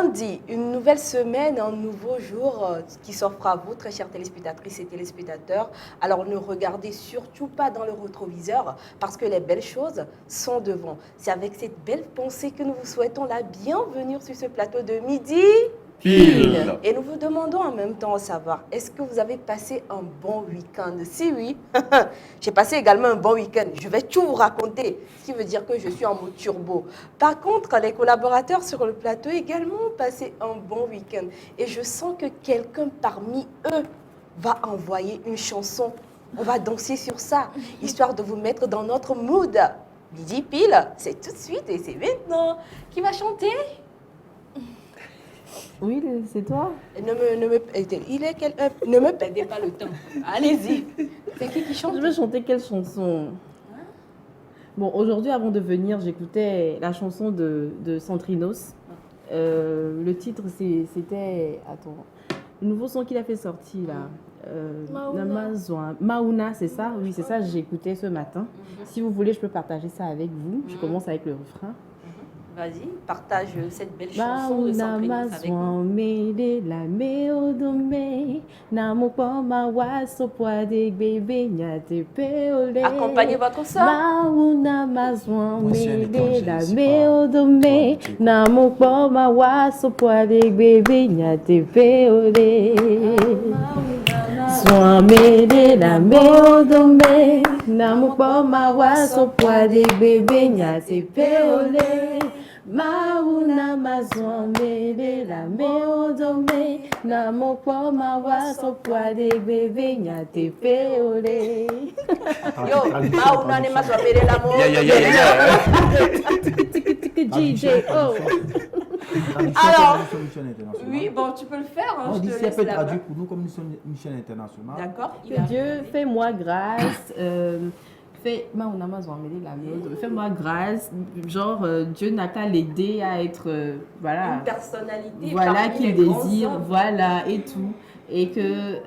Lundi, une nouvelle semaine, un nouveau jour qui s'offre à vous, très chères téléspectatrices et téléspectateurs. Alors ne regardez surtout pas dans le rétroviseur parce que les belles choses sont devant. C'est avec cette belle pensée que nous vous souhaitons la bienvenue sur ce plateau de midi. Pile. Et nous vous demandons en même temps à savoir, est-ce que vous avez passé un bon week-end? Si oui, j'ai passé également un bon week-end. Je vais tout vous raconter, ce qui veut dire que je suis en mode turbo. Par contre, les collaborateurs sur le plateau également ont passé un bon week-end. Et je sens que quelqu'un parmi eux va envoyer une chanson. On va danser sur ça, histoire de vous mettre dans notre mood. Midi pile, c'est tout de suite et c'est maintenant. Qui va chanter? Oui, c'est toi. Ne me perdez pas le temps. Allez-y. C'est qui chante? Je vais chanter quelle chanson? Bon, aujourd'hui, avant de venir, j'écoutais la chanson de Centrinos. Le titre, c'était... Attends. Le nouveau son qu'il a fait sortir, là. Mauna, c'est ça? Oui, c'est ça, j'ai écouté ce matin. Si vous voulez, je peux partager ça avec vous. Je commence avec le refrain. Vas-y, partage cette belle chanson de Centrinos avec nous. Accompagnez votre soeur. Mauna mazwambe la meodome na mokwa mawaso poade bébé nyate peole. Yo, mauna ne mazwambe la mo. Alors, oui, bon, tu peux le faire. Hein, on dit si elle peut traduire pour nous comme nous sommes une chaîne internationale. D'accord. Que Dieu, fais-moi grâce. Fais-moi grâce, genre Dieu n'a qu'à l'aider à être voilà, une personnalité, voilà qu'il désire, voilà et tout, et que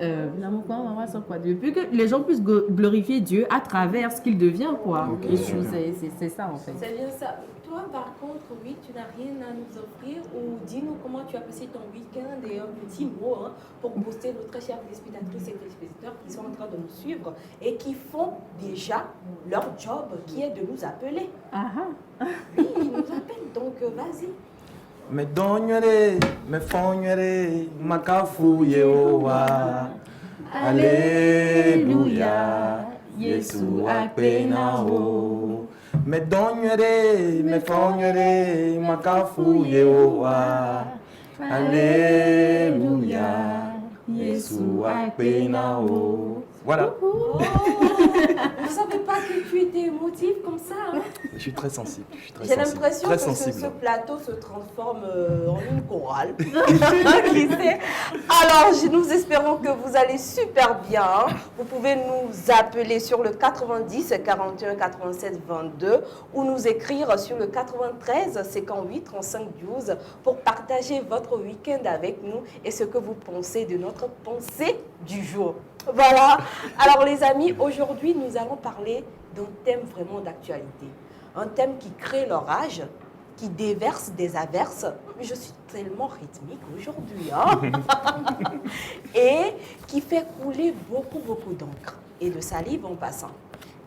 depuis que les gens puissent glorifier Dieu à travers ce qu'il devient quoi. Okay, c'est ça en fait. C'est bien ça. Toi par contre, oui, tu n'as rien à nous offrir ou dis-nous comment tu as passé ton week-end et un petit mot hein, pour booster nos très chers téléspectatrices et téléspectateurs qui sont en train de nous suivre et qui font déjà leur job qui est de nous appeler. Oui, ils nous appellent, donc vas-y. Me donyere, me fonyere, makafu yehowa. Alléluia, Yesu akpenao. Me donyere, me fonyere, makafu yehowa. Alléluia, Yesu akpenao. Voilà. Oh, vous savez pas que tu étais émotif comme ça hein? Je suis très sensible. J'ai l'impression que ce plateau se transforme en une chorale. Qui sait? Alors, nous espérons que vous allez super bien. Vous pouvez nous appeler sur le 90 41 87 22 ou nous écrire sur le 93 58 35 12 pour partager votre week-end avec nous et ce que vous pensez de notre pensée du jour. Voilà. Alors les amis, aujourd'hui nous allons parler d'un thème vraiment d'actualité. Un thème qui crée l'orage, qui déverse des averses. Je suis tellement rythmique aujourd'hui. Hein? Et qui fait couler beaucoup d'encre et de salive en passant.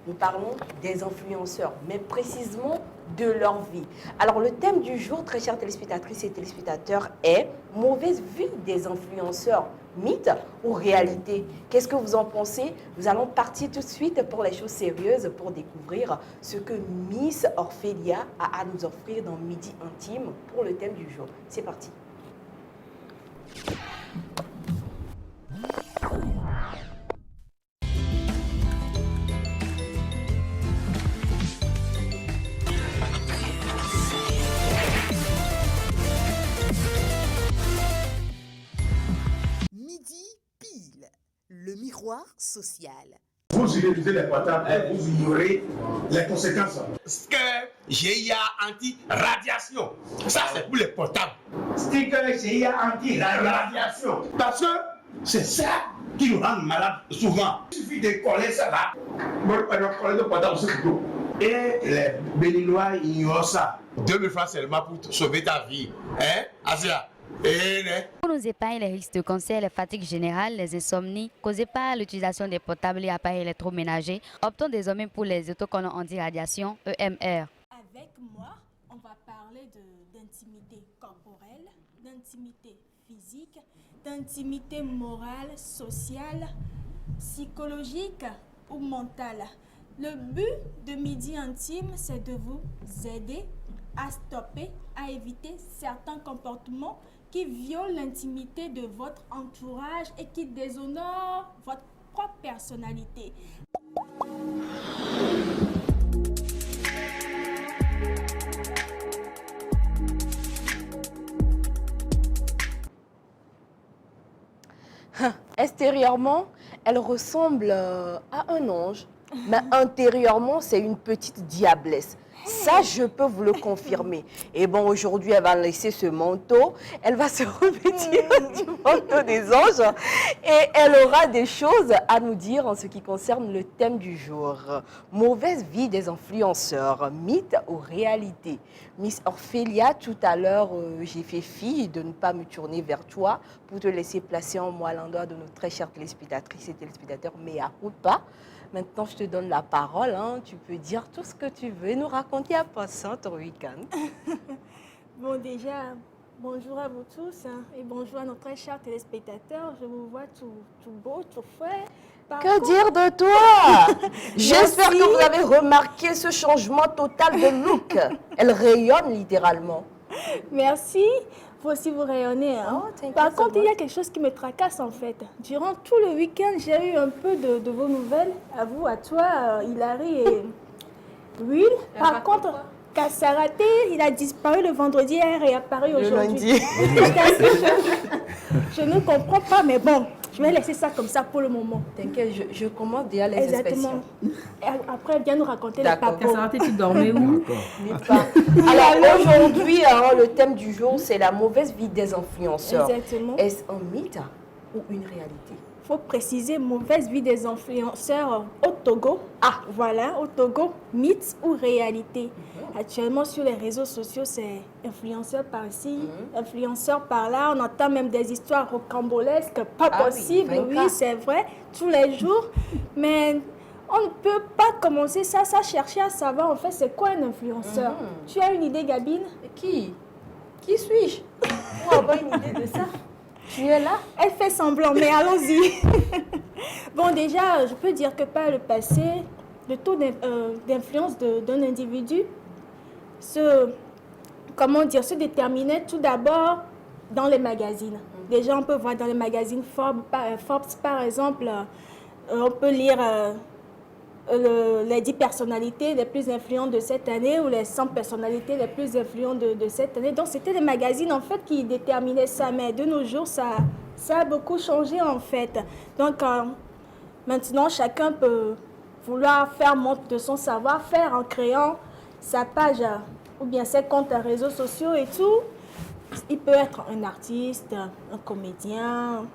Nous parlons des influenceurs, mais précisément de leur vie. Alors le thème du jour, très chères téléspectatrices et téléspectateurs, est « Mauvaise vie des influenceurs, mythe ou réalité ?» Qu'est-ce que vous en pensez? Nous allons partir tout de suite pour les choses sérieuses, pour découvrir ce que Miss Orphelia a à nous offrir dans Midi Intime pour le thème du jour. C'est parti. Le miroir social. Vous utilisez les portables et vous ignorez les conséquences. Sticker GIA anti-radiation. Ça, c'est pour les portables. Sticker GIA anti-radiation. Parce que c'est ça qui nous rend malades souvent. Il suffit de coller ça là. Coller le portable sur le dos. Et les Béninois ignorent ça. 2000 francs seulement pour sauver ta vie. Hein, Asia? Pour nous épargner les risques de cancer, les fatigues générales, les insomnies causées par l'utilisation des portables et appareils électroménagers, optons désormais pour les autocollants anti-radiation EMR. Avec moi, on va parler d'intimité corporelle, d'intimité physique, d'intimité morale, sociale, psychologique ou mentale. Le but de Midi Intime, c'est de vous aider à stopper, à éviter certains comportements qui violent l'intimité de votre entourage et qui déshonorent votre propre personnalité. Extérieurement, elle ressemble à un ange, mais intérieurement, c'est une petite diablesse. Ça, je peux vous le confirmer. Et bon, aujourd'hui, elle va laisser ce manteau. Elle va se revêtir du manteau des anges. Et elle aura des choses à nous dire en ce qui concerne le thème du jour. Mauvaise vie des influenceurs, mythe ou réalité. Miss Ophélia, tout à l'heure, j'ai fait fi de ne pas me tourner vers toi pour te laisser placer en moi l'endroit de nos très chères téléspectatrices et téléspectateurs, mais à pas. Maintenant, je te donne la parole. Tu peux dire tout ce que tu veux et nous raconter à passant ton week-end. Bon, déjà, bonjour à vous tous et bonjour à nos très chers téléspectateurs. Je vous vois tout beau, tout frais. Que dire de toi? J'espère que vous avez remarqué ce changement total de look. Elle rayonne littéralement. Merci. Vous aussi, vous rayonnez. Par contre, il y a quelque chose qui me tracasse en fait. Durant tout le week-end, j'ai eu un peu de vos nouvelles. À vous, à toi, Hilary et Will. Par contre, Kassaraté, il a disparu le vendredi et est réapparu aujourd'hui. Je ne comprends pas, mais bon, je vais laisser ça comme ça pour le moment. T'inquiète, je commence déjà les inspections. Et après, elle vient nous raconter les papos. Kassaraté, tu dormais où? Alors aujourd'hui, le thème du jour, c'est la mauvaise vie des influenceurs. Exactement. Est-ce un mythe ou une réalité? Il faut préciser mauvaise vie des influenceurs au Togo. Voilà, au Togo, mythe ou réalité. Actuellement, sur les réseaux sociaux, c'est influenceur par ici, influenceur par là. On entend même des histoires rocambolesques, pas possible. Oui, c'est vrai, tous les jours. Mais on ne peut pas commencer ça chercher à savoir en fait c'est quoi un influenceur. Tu as une idée, Gabine? Qui suis-je pour avoir une idée de ça? Tu es là? Elle fait semblant, mais allons-y. Bon, déjà, je peux dire que par le passé, le taux d'influence d'un individu se déterminait tout d'abord dans les magazines. Déjà, on peut voir dans les magazines Forbes, par exemple, on peut lire les 10 personnalités les plus influentes de cette année ou les 100 personnalités les plus influentes de cette année. Donc, c'était les magazines, en fait, qui déterminaient ça. Mais de nos jours, ça a beaucoup changé, en fait. Donc, maintenant, chacun peut vouloir faire montre de son savoir-faire en créant sa page ou bien ses comptes réseaux sociaux et tout. Il peut être un artiste, un comédien,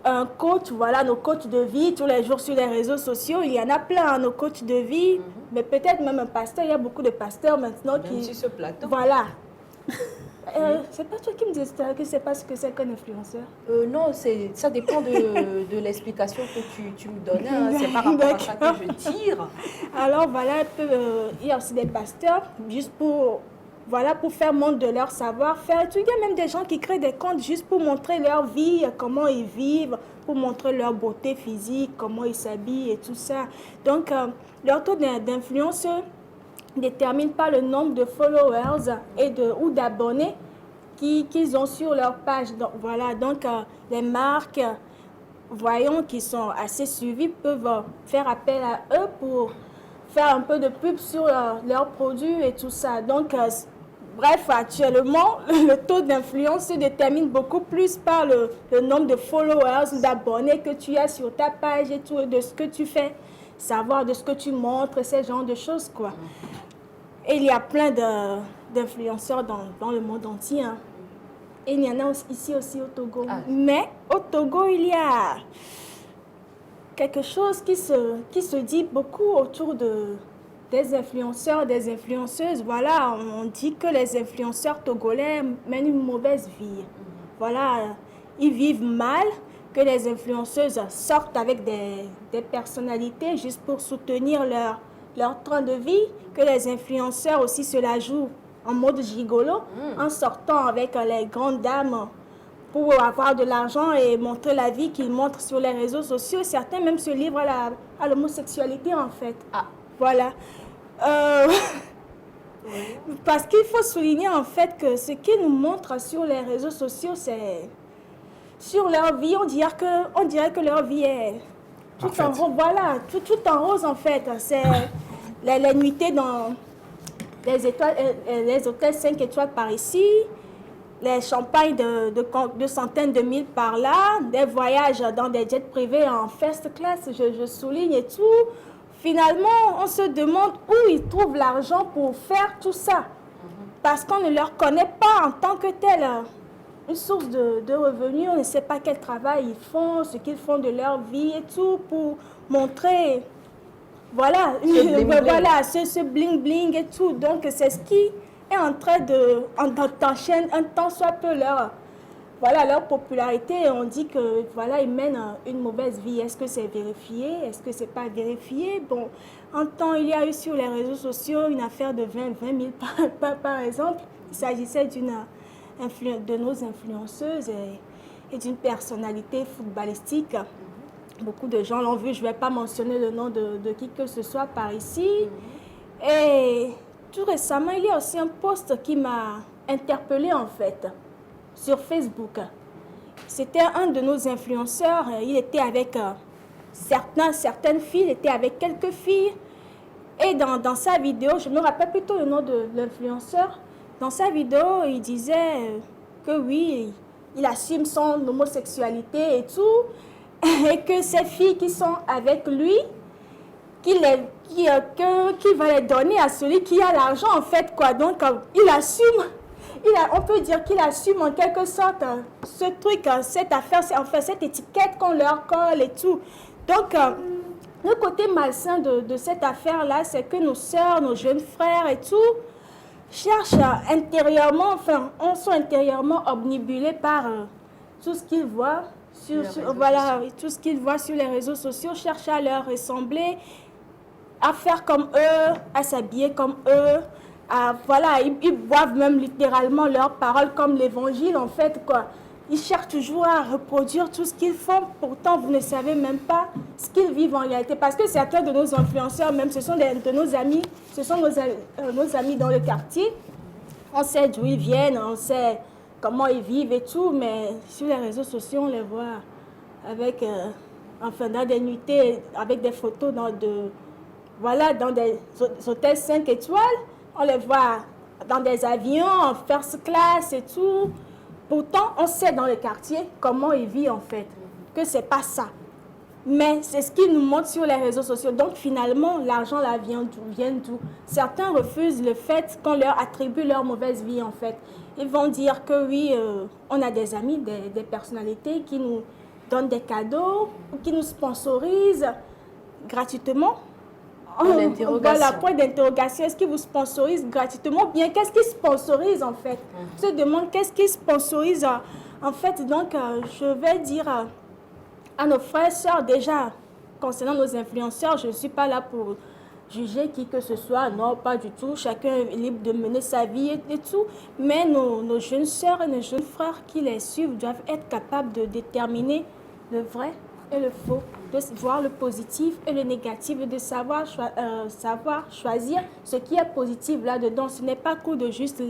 un coach, voilà, nos coachs de vie, tous les jours sur les réseaux sociaux, il y en a plein, nos coachs de vie, mais peut-être même un pasteur, il y a beaucoup de pasteurs maintenant qui... sur ce plateau. Voilà. C'est pas toi qui me disais que c'est pas ce que c'est qu'un influenceur? Non, ça dépend de l'explication que tu me donnais. C'est par rapport à ça que je tire. Alors voilà, il y a aussi des pasteurs, juste pour faire montre de leur savoir-faire. Il y a même des gens qui créent des comptes juste pour montrer leur vie, comment ils vivent, pour montrer leur beauté physique, comment ils s'habillent et tout ça. Donc, leur taux d'influence détermine pas le nombre de followers ou d'abonnés qu'ils ont sur leur page. Donc, voilà, donc les marques, voyons, qui sont assez suivies, peuvent faire appel à eux pour faire un peu de pub sur leurs produits et tout ça. Donc, bref, actuellement, le taux d'influence se détermine beaucoup plus par le nombre de followers, d'abonnés que tu as sur ta page et tout, de ce que tu fais, savoir de ce que tu montres, ce genre de choses, quoi. Et il y a plein d'influenceurs dans le monde entier. Et il y en a ici aussi au Togo. Mais au Togo, il y a quelque chose qui se dit beaucoup autour de des influenceurs, des influenceuses, voilà, on dit que les influenceurs togolais mènent une mauvaise vie. Voilà, ils vivent mal, que les influenceuses sortent avec des personnalités juste pour soutenir leur train de vie, que les influenceurs aussi se la jouent en mode gigolo, en sortant avec les grandes dames pour avoir de l'argent et montrer la vie qu'ils montrent sur les réseaux sociaux. Certains même se livrent à l'homosexualité en fait. Voilà. Parce qu'il faut souligner en fait que ce qu'ils nous montrent sur les réseaux sociaux, c'est sur leur vie, on dirait que leur vie est tout en rose. Voilà, tout en rose en fait. C'est les nuitées dans les hôtels 5 étoiles par ici, les champagnes de centaines de mille par là, des voyages dans des jets privés en first class, je souligne et tout. Finalement, on se demande où ils trouvent l'argent pour faire tout ça. Parce qu'on ne leur connaît pas en tant que tel une source de revenus. On ne sait pas quel travail ils font, ce qu'ils font de leur vie et tout pour montrer, voilà, ce bling-bling et tout. Donc, c'est ce qui est en train d'enchaîner un tant soit peu leur popularité. On dit que voilà, ils mènent une mauvaise vie. Est-ce que c'est vérifié? Est-ce que c'est pas vérifié? Bon, un temps, il y a eu sur les réseaux sociaux une affaire de 20 000 par exemple. Il s'agissait de nos influenceuses et d'une personnalité footballistique. Beaucoup de gens l'ont vu. Je ne vais pas mentionner le nom de qui que ce soit par ici. Et tout récemment, il y a aussi un post qui m'a interpellée en fait sur Facebook. C'était un de nos influenceurs. Il était avec certaines filles, il était avec quelques filles. Et dans sa vidéo, je me rappelle plutôt le nom de l'influenceur. Dans sa vidéo, il disait que oui, il assume son homosexualité et tout. Et que ces filles qui sont avec lui, qu'il va les donner à celui qui a l'argent en fait, quoi. Donc, il assume. On peut dire qu'il assume en quelque sorte ce truc, cette affaire, enfin cette étiquette qu'on leur colle et tout. Donc, le côté malsain de cette affaire-là, c'est que nos sœurs, nos jeunes frères et tout, cherchent intérieurement, enfin, on sont intérieurement obnubilés par tout ce qu'ils voient, tout ce qu'ils voient sur les réseaux sociaux, cherchent à leur ressembler, à faire comme eux, à s'habiller comme eux. Voilà, ils boivent même littéralement leurs paroles comme l'évangile en fait, quoi. Ils cherchent toujours à reproduire tout ce qu'ils font, pourtant vous ne savez même pas ce qu'ils vivent en réalité. Parce que certains de nos influenceurs, même ce sont de nos amis, ce sont nos amis dans le quartier. On sait d'où ils viennent, on sait comment ils vivent et tout, mais sur les réseaux sociaux, on les voit avec, dans des nuitées, avec des photos dans des hôtels 5 étoiles. On les voit dans des avions, en first class et tout. Pourtant, on sait dans le quartier comment ils vivent en fait, que c'est pas ça. Mais c'est ce qu'ils nous montrent sur les réseaux sociaux. Donc finalement, l'argent là vient d'où? Certains refusent le fait qu'on leur attribue leur mauvaise vie en fait. Ils vont dire que oui, on a des amis, des personnalités qui nous donnent des cadeaux, qui nous sponsorisent gratuitement. Voilà, point d'interrogation. Est-ce qu'ils vous sponsorisent gratuitement? Bien, qu'est-ce qu'ils sponsorisent en fait? Je me demande qu'est-ce qu'ils sponsorisent en fait. Donc, je vais dire à nos frères et sœurs, déjà, concernant nos influenceurs, je ne suis pas là pour juger qui que ce soit. Non, pas du tout. Chacun est libre de mener sa vie et tout. Mais nos jeunes sœurs et nos jeunes frères qui les suivent doivent être capables de déterminer le vrai et le faux, de voir le positif et le négatif, et de savoir choisir ce qui est positif là-dedans. Ce n'est pas cool de juste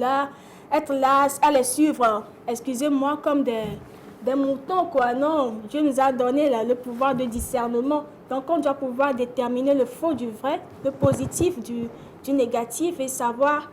être là, à les suivre, excusez-moi, comme des moutons, quoi. Non, Dieu nous a donné le pouvoir de discernement. Donc, on doit pouvoir déterminer le faux du vrai, le positif du négatif et savoir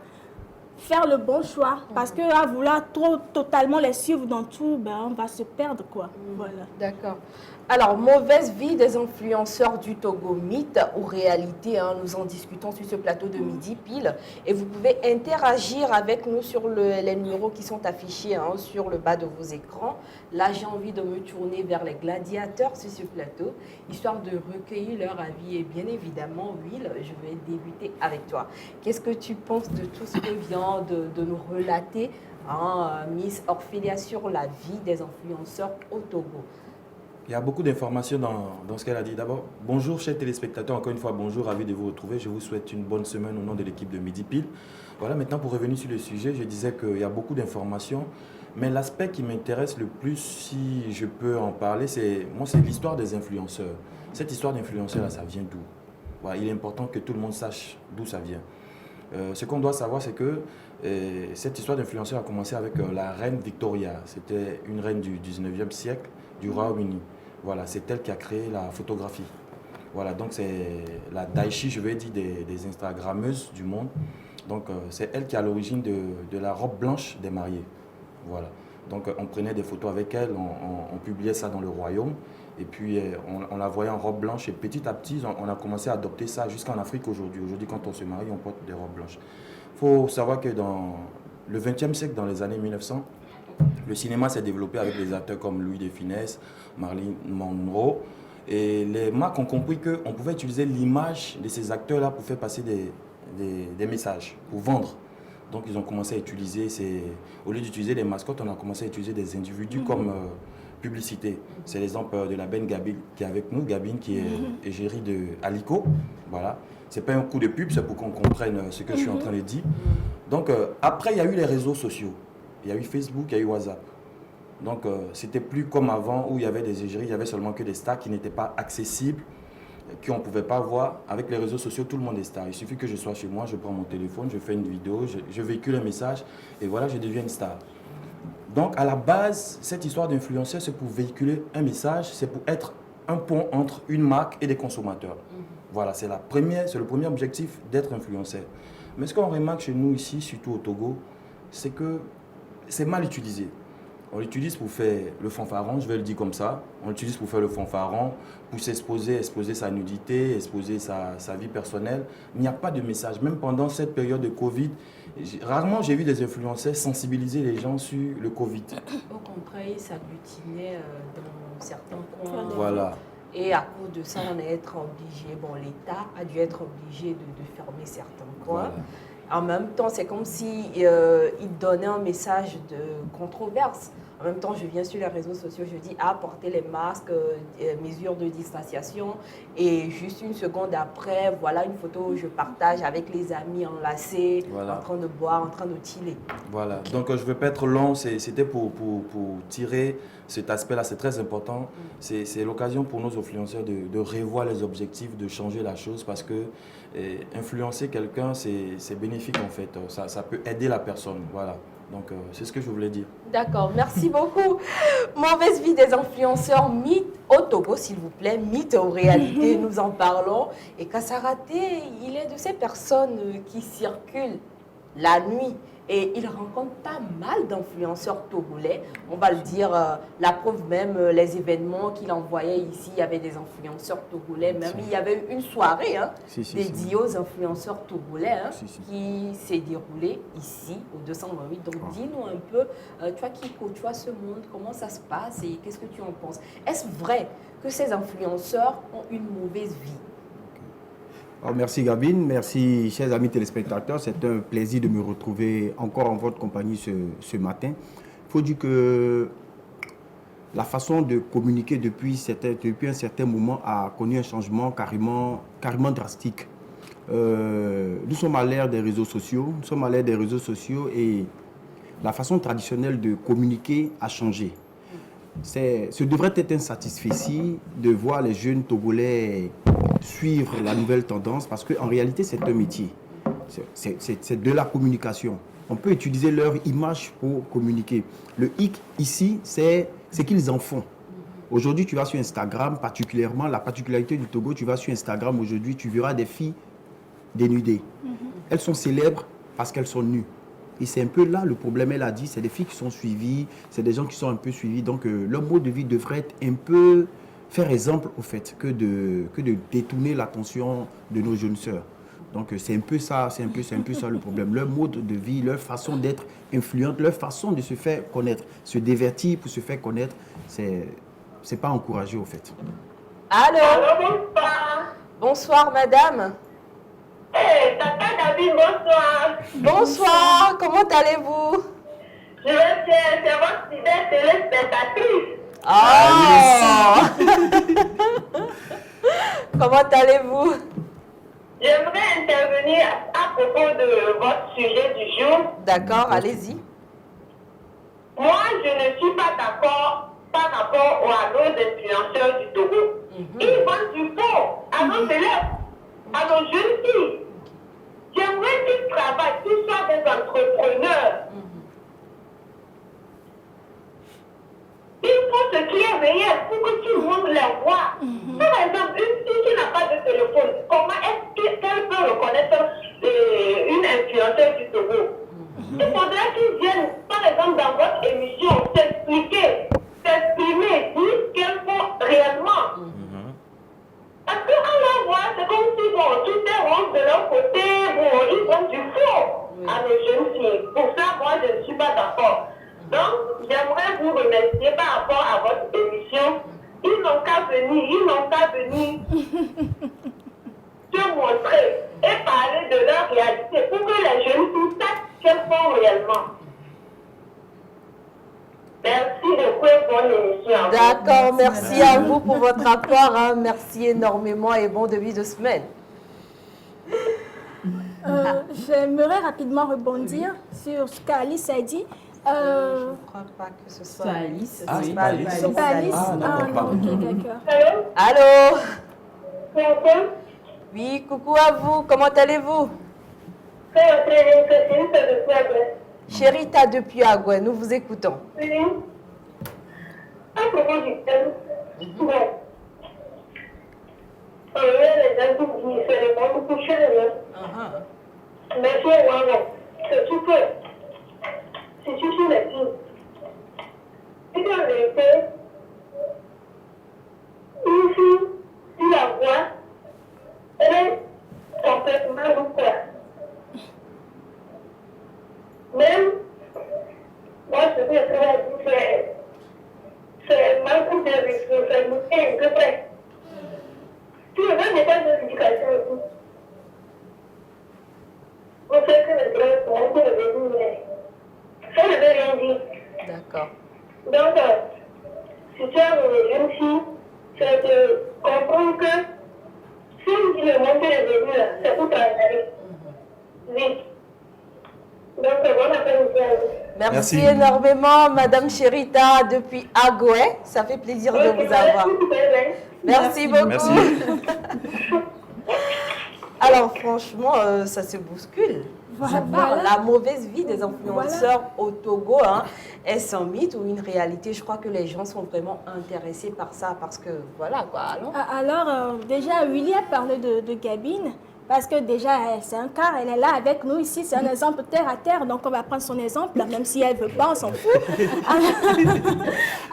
faire le bon choix. Parce qu'à vouloir trop totalement les suivre dans tout, ben, on va se perdre, quoi. Voilà. D'accord. Alors, mauvaise vie des influenceurs du Togo, mythe ou réalité, hein, nous en discutons sur ce plateau de midi pile. Et vous pouvez interagir avec nous sur les numéros qui sont affichés hein, sur le bas de vos écrans. Là, j'ai envie de me tourner vers les gladiateurs sur ce plateau, histoire de recueillir leur avis. Et bien évidemment, Will, je vais débuter avec toi. Qu'est-ce que tu penses de tout ce que vient de nous relater hein, Miss Orphelia sur la vie des influenceurs au Togo? Il y a beaucoup d'informations dans ce qu'elle a dit. D'abord, bonjour chers téléspectateurs, encore une fois bonjour, ravi de vous retrouver. Je vous souhaite une bonne semaine au nom de l'équipe de Midi Pile. Voilà, maintenant pour revenir sur le sujet, je disais qu'il y a beaucoup d'informations, mais l'aspect qui m'intéresse le plus, si je peux en parler, c'est l'histoire des influenceurs. Cette histoire d'influenceurs, là, ça vient d'où? Voilà, il est important que tout le monde sache d'où ça vient. Ce qu'on doit savoir, c'est que cette histoire d'influenceurs a commencé avec la reine Victoria. C'était une reine du 19e siècle du Royaume-Uni. Voilà, c'est elle qui a créé la photographie. Voilà, donc c'est la Daichi, je vais dire, des Instagrammeuses du monde. Donc c'est elle qui est à l'origine de la robe blanche des mariés. Voilà, donc on prenait des photos avec elle, on publiait ça dans le royaume. Et puis on la voyait en robe blanche et petit à petit on a commencé à adopter ça jusqu'en Afrique aujourd'hui. Aujourd'hui quand on se marie, on porte des robes blanches. Il faut savoir que dans le 20e siècle, dans les années 1900, le cinéma s'est développé avec des acteurs comme Louis de Funès, Marilyn Monroe. Et les marques ont compris qu'on pouvait utiliser l'image de ces acteurs-là pour faire passer des messages, pour vendre. Donc ils ont commencé à utiliser, au lieu d'utiliser des mascottes, on a commencé à utiliser des individus comme publicité. C'est l'exemple de la belle Gabine qui est avec nous, Gabine qui est égérie de Alico. Voilà. Ce n'est pas un coup de pub, c'est pour qu'on comprenne ce que je suis en train de dire. Donc après, il y a eu les réseaux sociaux. Il y a eu Facebook, il y a eu WhatsApp. Donc, c'était plus comme avant où il y avait des égéries, il y avait seulement que des stars qui n'étaient pas accessibles, qu'on ne pouvait pas voir. Avec les réseaux sociaux, tout le monde est star. Il suffit que je sois chez moi, je prends mon téléphone, je fais une vidéo, je véhicule un message et voilà, je deviens une star. Donc, à la base, cette histoire d'influenceur, c'est pour véhiculer un message, c'est pour être un pont entre une marque et des consommateurs. Voilà, c'est le premier objectif d'être influenceur. Mais ce qu'on remarque chez nous ici, surtout au Togo, c'est que c'est mal utilisé. On l'utilise pour faire le fanfaron, je vais le dire comme ça. On l'utilise pour faire le fanfaron, pour s'exposer, exposer sa nudité, exposer sa vie personnelle. Il n'y a pas de message. Même pendant cette période de Covid, rarement j'ai vu des influenceurs sensibiliser les gens sur le Covid. Au contraire, ils s'agglutinaient dans certains coins. Voilà. Et à cause de ça, on est obligé, l'État a dû être obligé de fermer certains coins. Voilà. En même temps, c'est comme si il donnait un message de controverse. En même temps, je viens sur les réseaux sociaux, je dis porter les masques, mesures de distanciation. Et juste une seconde après, voilà une photo où je partage avec les amis enlacés, voilà, en train de boire, en train de chiller. Voilà, donc je ne veux pas être long, c'était pour tirer cet aspect-là, c'est très important. C'est l'occasion pour nos influenceurs de revoir les objectifs, de changer la chose parce que influencer quelqu'un, c'est bénéfique en fait. Ça peut aider la personne, voilà. Donc, c'est ce que je voulais dire. D'accord, merci beaucoup. Mauvaise vie des influenceurs, mythe au Togo, s'il vous plaît, mythe ou réalité, nous en parlons. Et Kassaraté, il est de ces personnes qui circulent la nuit et il rencontre pas mal d'influenceurs togolais. On va le dire, la preuve même, les événements qu'il envoyait ici, il y avait des influenceurs togolais. Même il y avait une soirée dédiée aux influenceurs togolais qui s'est déroulée ici, au 228. Donc dis-nous un peu, toi qui côtoies ce monde, comment ça se passe et qu'est-ce que tu en penses? Est-ce vrai que ces influenceurs ont une mauvaise vie? Merci Gabine, merci chers amis téléspectateurs, c'est un plaisir de me retrouver encore en votre compagnie ce matin. Il faut dire que la façon de communiquer depuis un certain moment a connu un changement carrément drastique. Nous sommes à l'ère des réseaux sociaux, et la façon traditionnelle de communiquer a changé. Ce devrait être un satisfecit de voir les jeunes Togolais suivre la nouvelle tendance parce qu'en réalité, c'est un métier. C'est de la communication. On peut utiliser leur image pour communiquer. Le hic ici, c'est ce qu'ils en font. Aujourd'hui, tu vas sur Instagram, particulièrement, la particularité du Togo, tu vas sur Instagram aujourd'hui, tu verras des filles dénudées. Elles sont célèbres parce qu'elles sont nues. Et c'est un peu là le problème, elle a dit, c'est des filles qui sont suivies, c'est des gens qui sont un peu suivis. Donc leur mode de vie devrait être un peu faire exemple au fait que de détourner l'attention de nos jeunes sœurs. Donc c'est un peu ça le problème. Leur mode de vie, leur façon d'être influente, leur façon de se faire connaître, se divertir pour se faire connaître, c'est pas encouragé au fait. Allô? Bonsoir. Bonsoir madame. Hey, Tata Gabi, bonsoir. Bonsoir, comment allez-vous? Je vais bien, c'est votre fidèle téléspectatrice. Ah! Comment allez-vous? J'aimerais intervenir à propos de votre sujet du jour. D'accord, allez-y. Moi, je ne suis pas d'accord par rapport à nos influenceurs du Togo. Ils vendent du faux à nos élèves, à nos jeunes filles. J'aimerais qu'ils travaillent, qu'ils soient des entrepreneurs. Il faut ce qui est réel pour que tout le monde les voit. Par exemple, une fille qui n'a pas de téléphone, comment est-ce qu'elle peut reconnaître une influenceuse du Togo? Il faudrait qu'ils viennent, par exemple, dans votre émission, s'expliquer, s'exprimer, dire ce qu'elles font réellement. Parce qu'en leur voit, c'est comme si bon, tout est rose de leur côté, bon, ils ont du faux à nos jeunes filles. Pour ça, moi, je ne suis pas d'accord. Donc, j'aimerais vous remercier par rapport à votre émission. Ils n'ont qu'à venir se montrer et parler de leur réalité pour que les jeunes filles sachent ce qu'elles font réellement. Merci beaucoup et bonne émission. D'accord, merci à vous pour votre apport. Hein. Merci énormément et bon début de semaine. J'aimerais rapidement rebondir sur ce qu'Alice a dit. Je ne crois pas que ce soit Alice. Ah, c'est c'est pas pas Alice. Alice. C'est pas Alice. Ah, d'accord, non, pardon. ok, d'accord. Allô? Allô? Oui, coucou à vous, comment allez-vous? Très bien, c'est une de faible. Chérita depuis Agoué, nous vous écoutons. Oui. À propos du thème, bon. Les gens qui disent c'est le monde pour cher. Mais c'est tout que si tu suis les filles, si tu as vérité, une fille, tu la vois, elle est complètement ou quoi. Même, moi je peux dire c'est manque de responsabilité un peu près. Tu ne veux pas de l'éducation et tout. Vous faites que les gens sont un peu revenus. Ça ne veut rien dire. D'accord. Donc, si tu as une jeune fille, c'est de comprendre que si le monde est revenu là, c'est pour travailler. Oui. Donc, bon après-midi à vous. Merci énormément, Madame Chérita depuis Agoué. Ça fait plaisir de vous avoir. Merci beaucoup. Merci. Alors, franchement, ça se bouscule. Voilà. La mauvaise vie des influenceurs au Togo, hein, est-ce un mythe ou une réalité? Je crois que les gens sont vraiment intéressés par ça parce que, voilà quoi. Alors, déjà, Willy a parlé de Gabine. Parce que déjà, c'est un cas, elle est là avec nous ici, c'est un exemple terre à terre, donc on va prendre son exemple, même si elle ne veut pas, on s'en fout.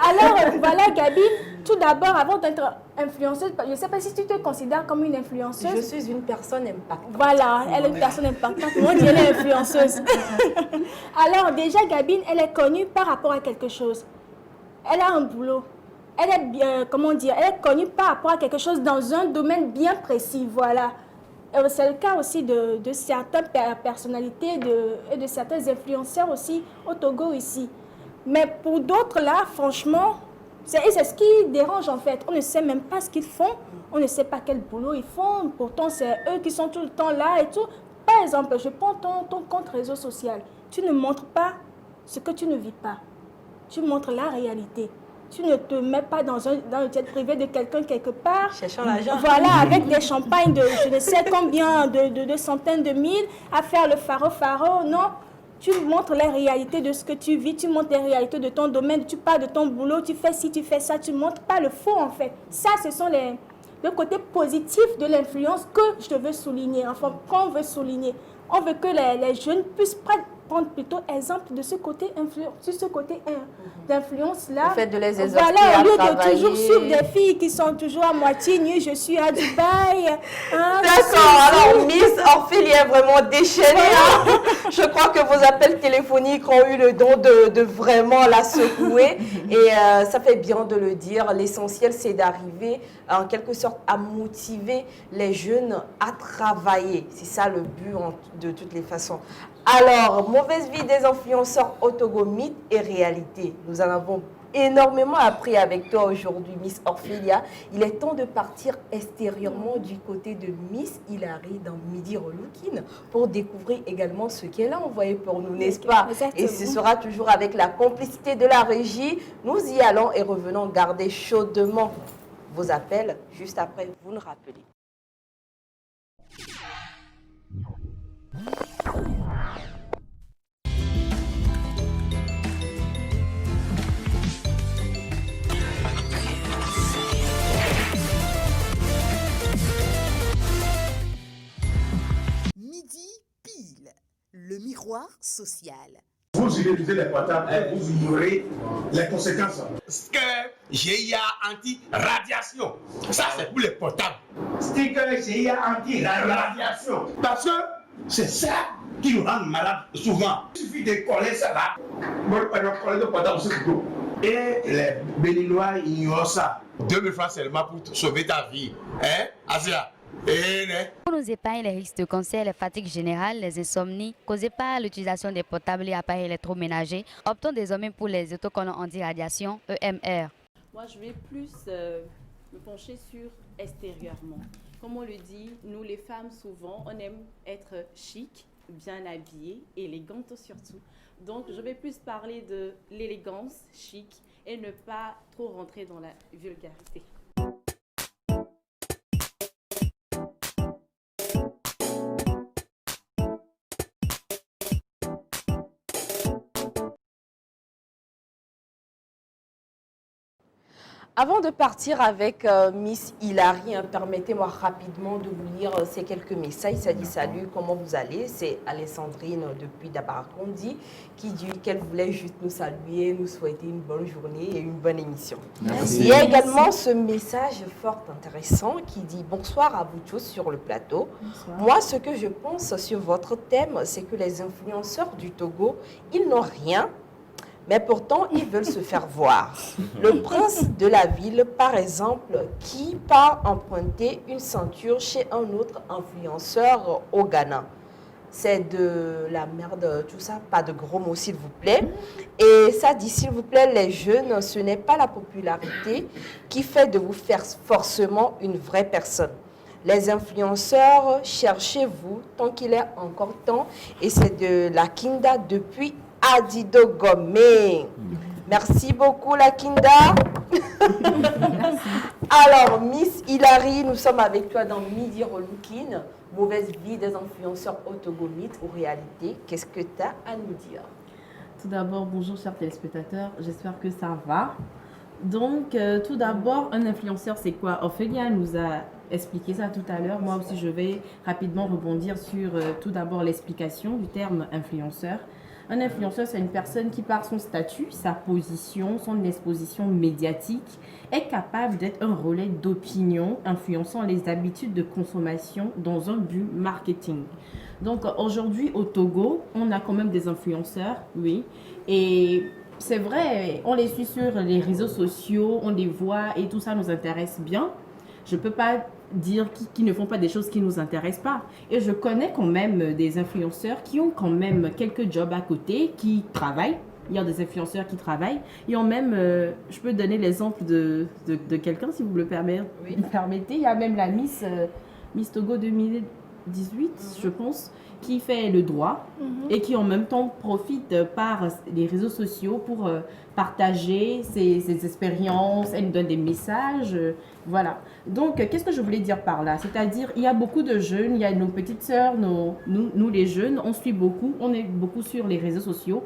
Alors, voilà, Gabi, tout d'abord, avant d'être influenceuse, je ne sais pas si tu te considères comme une influenceuse. Je suis une personne impactante. Voilà, elle est une personne impactante, moi je elle est influenceuse. Alors, déjà, Gabine, elle est connue par rapport à quelque chose. Elle a un boulot. Elle est bien, comment dire, elle est connue par rapport à quelque chose dans un domaine bien précis, voilà. C'est le cas aussi de certaines personnalités et de certains influenceurs aussi au Togo ici. Mais pour d'autres là, franchement, c'est ce qui dérange en fait. On ne sait même pas ce qu'ils font, on ne sait pas quel boulot ils font. Pourtant, c'est eux qui sont tout le temps là et tout. Par exemple, je prends ton compte réseau social. Tu ne montres pas ce que tu ne vis pas. Tu montres la réalité. Tu ne te mets pas dans le jet privé de quelqu'un quelque part. Cherchant l'argent. Voilà, avec des champagnes de je ne sais combien, de centaines de mille, à faire le faro. Non, tu montres les réalités de ce que tu vis, tu montres les réalités de ton domaine, tu parles de ton boulot, tu fais ci, tu fais ça, tu ne montres pas le faux en fait. Ça, ce sont le côté positif de l'influence que je veux souligner, enfin qu'on veut souligner. On veut que les jeunes puissent prendre plutôt exemple de ce côté d'influence-là. Le fait de les exhorter voilà, à au lieu travailler. de toujours suivre des filles qui sont toujours à moitié nues, je suis à Dubaï. Hein, D'accord, alors Miss Orphélie est vraiment déchaînée. Hein. Je crois que vos appels téléphoniques ont eu le don de vraiment la secouer. Et ça fait bien de le dire. L'essentiel, c'est d'arriver en quelque sorte à motiver les jeunes à travailler. C'est ça le but de toutes les façons. Alors, mauvaise vie des influenceurs au Togo, mythe et réalité. Nous en avons énormément appris avec toi aujourd'hui, Miss Orphélia. Il est temps de partir extérieurement du côté de Miss Hilary dans Midi Relooking pour découvrir également ce qu'elle a envoyé pour nous, n'est-ce pas? Exactement. Et ce sera toujours avec la complicité de la régie. Nous y allons et revenons garder chaudement vos appels juste après vous nous rappelez. Midi pile, le miroir social. Vous utilisez les portables et vous ignorez les conséquences. Sticker GIA anti-radiation. Ça, c'est pour les portables. Sticker GIA anti-radiation. Parce que c'est ça qui nous rend malades souvent. Il suffit de coller ça là. Bon, on coller le portable sur le dos. Et les Béninois ignorent ça. 2000 francs seulement pour sauver ta vie. Hein, Asia? Pour nous épargner les risques de cancer, les fatigues générales, les insomnies causées par l'utilisation des portables et appareils électroménagers, optons désormais pour les autocollants anti-radiation EMR. Moi, je vais plus me pencher sur extérieurement. Comme on le dit, nous les femmes, souvent, on aime être chic, bien habillée, élégante surtout. Donc, je vais plus parler de l'élégance chic et ne pas trop rentrer dans la vulgarité. Avant de partir avec Miss Hilary, permettez-moi rapidement de vous lire ces quelques messages. Ça dit salut, comment vous allez? C'est Alessandrine depuis Dabarakondi qu'elle voulait juste nous saluer, nous souhaiter une bonne journée et une bonne émission. Merci. Il y a également ce message fort intéressant qui dit bonsoir à vous tous sur le plateau. Bonsoir. Moi, ce que je pense sur votre thème, c'est que les influenceurs du Togo, ils n'ont rien. Mais pourtant, ils veulent se faire voir. Le prince de la ville, par exemple, qui part emprunter une ceinture chez un autre influenceur au Ghana. C'est de la merde, tout ça, pas de gros mots, s'il vous plaît. Et ça dit, s'il vous plaît, les jeunes, ce n'est pas la popularité qui fait de vous faire forcément une vraie personne. Les influenceurs, cherchez-vous tant qu'il est encore temps. Et c'est de la Kinda depuis Adido Gomé. Merci beaucoup, la Kinda. Alors, Miss Hilary, nous sommes avec toi dans Midi Relooking. Mauvaise vie des influenceurs au Togo, mythe ou réalité. Qu'est-ce que tu as à nous dire? Tout d'abord, bonjour chers téléspectateurs, j'espère que ça va. Donc, tout d'abord, un influenceur, c'est quoi? Ophélia nous a expliqué ça tout à l'heure. Moi aussi, je vais rapidement rebondir sur tout d'abord l'explication du terme influenceur. Un influenceur, c'est une personne qui, par son statut, sa position, son exposition médiatique, est capable d'être un relais d'opinion influençant les habitudes de consommation dans un but marketing. Donc, aujourd'hui, au Togo, on a quand même des influenceurs, oui. Et c'est vrai, on les suit sur les réseaux sociaux, on les voit et tout ça nous intéresse bien. Je ne peux pas dire qu'ils ne font pas des choses qui ne nous intéressent pas. Et je connais quand même des influenceurs qui ont quand même quelques jobs à côté, qui travaillent. Il y a des influenceurs qui travaillent. Ils ont même, je peux donner l'exemple de quelqu'un, si vous me le permettez. Il y a même la Miss Togo 2018, je pense, qui fait le droit et qui en même temps profite par les réseaux sociaux pour partager ses expériences. Elle nous donne des messages, voilà. Donc, qu'est-ce que je voulais dire par là? C'est-à-dire, il y a beaucoup de jeunes, il y a nos petites sœurs, nous les jeunes, on suit beaucoup, on est beaucoup sur les réseaux sociaux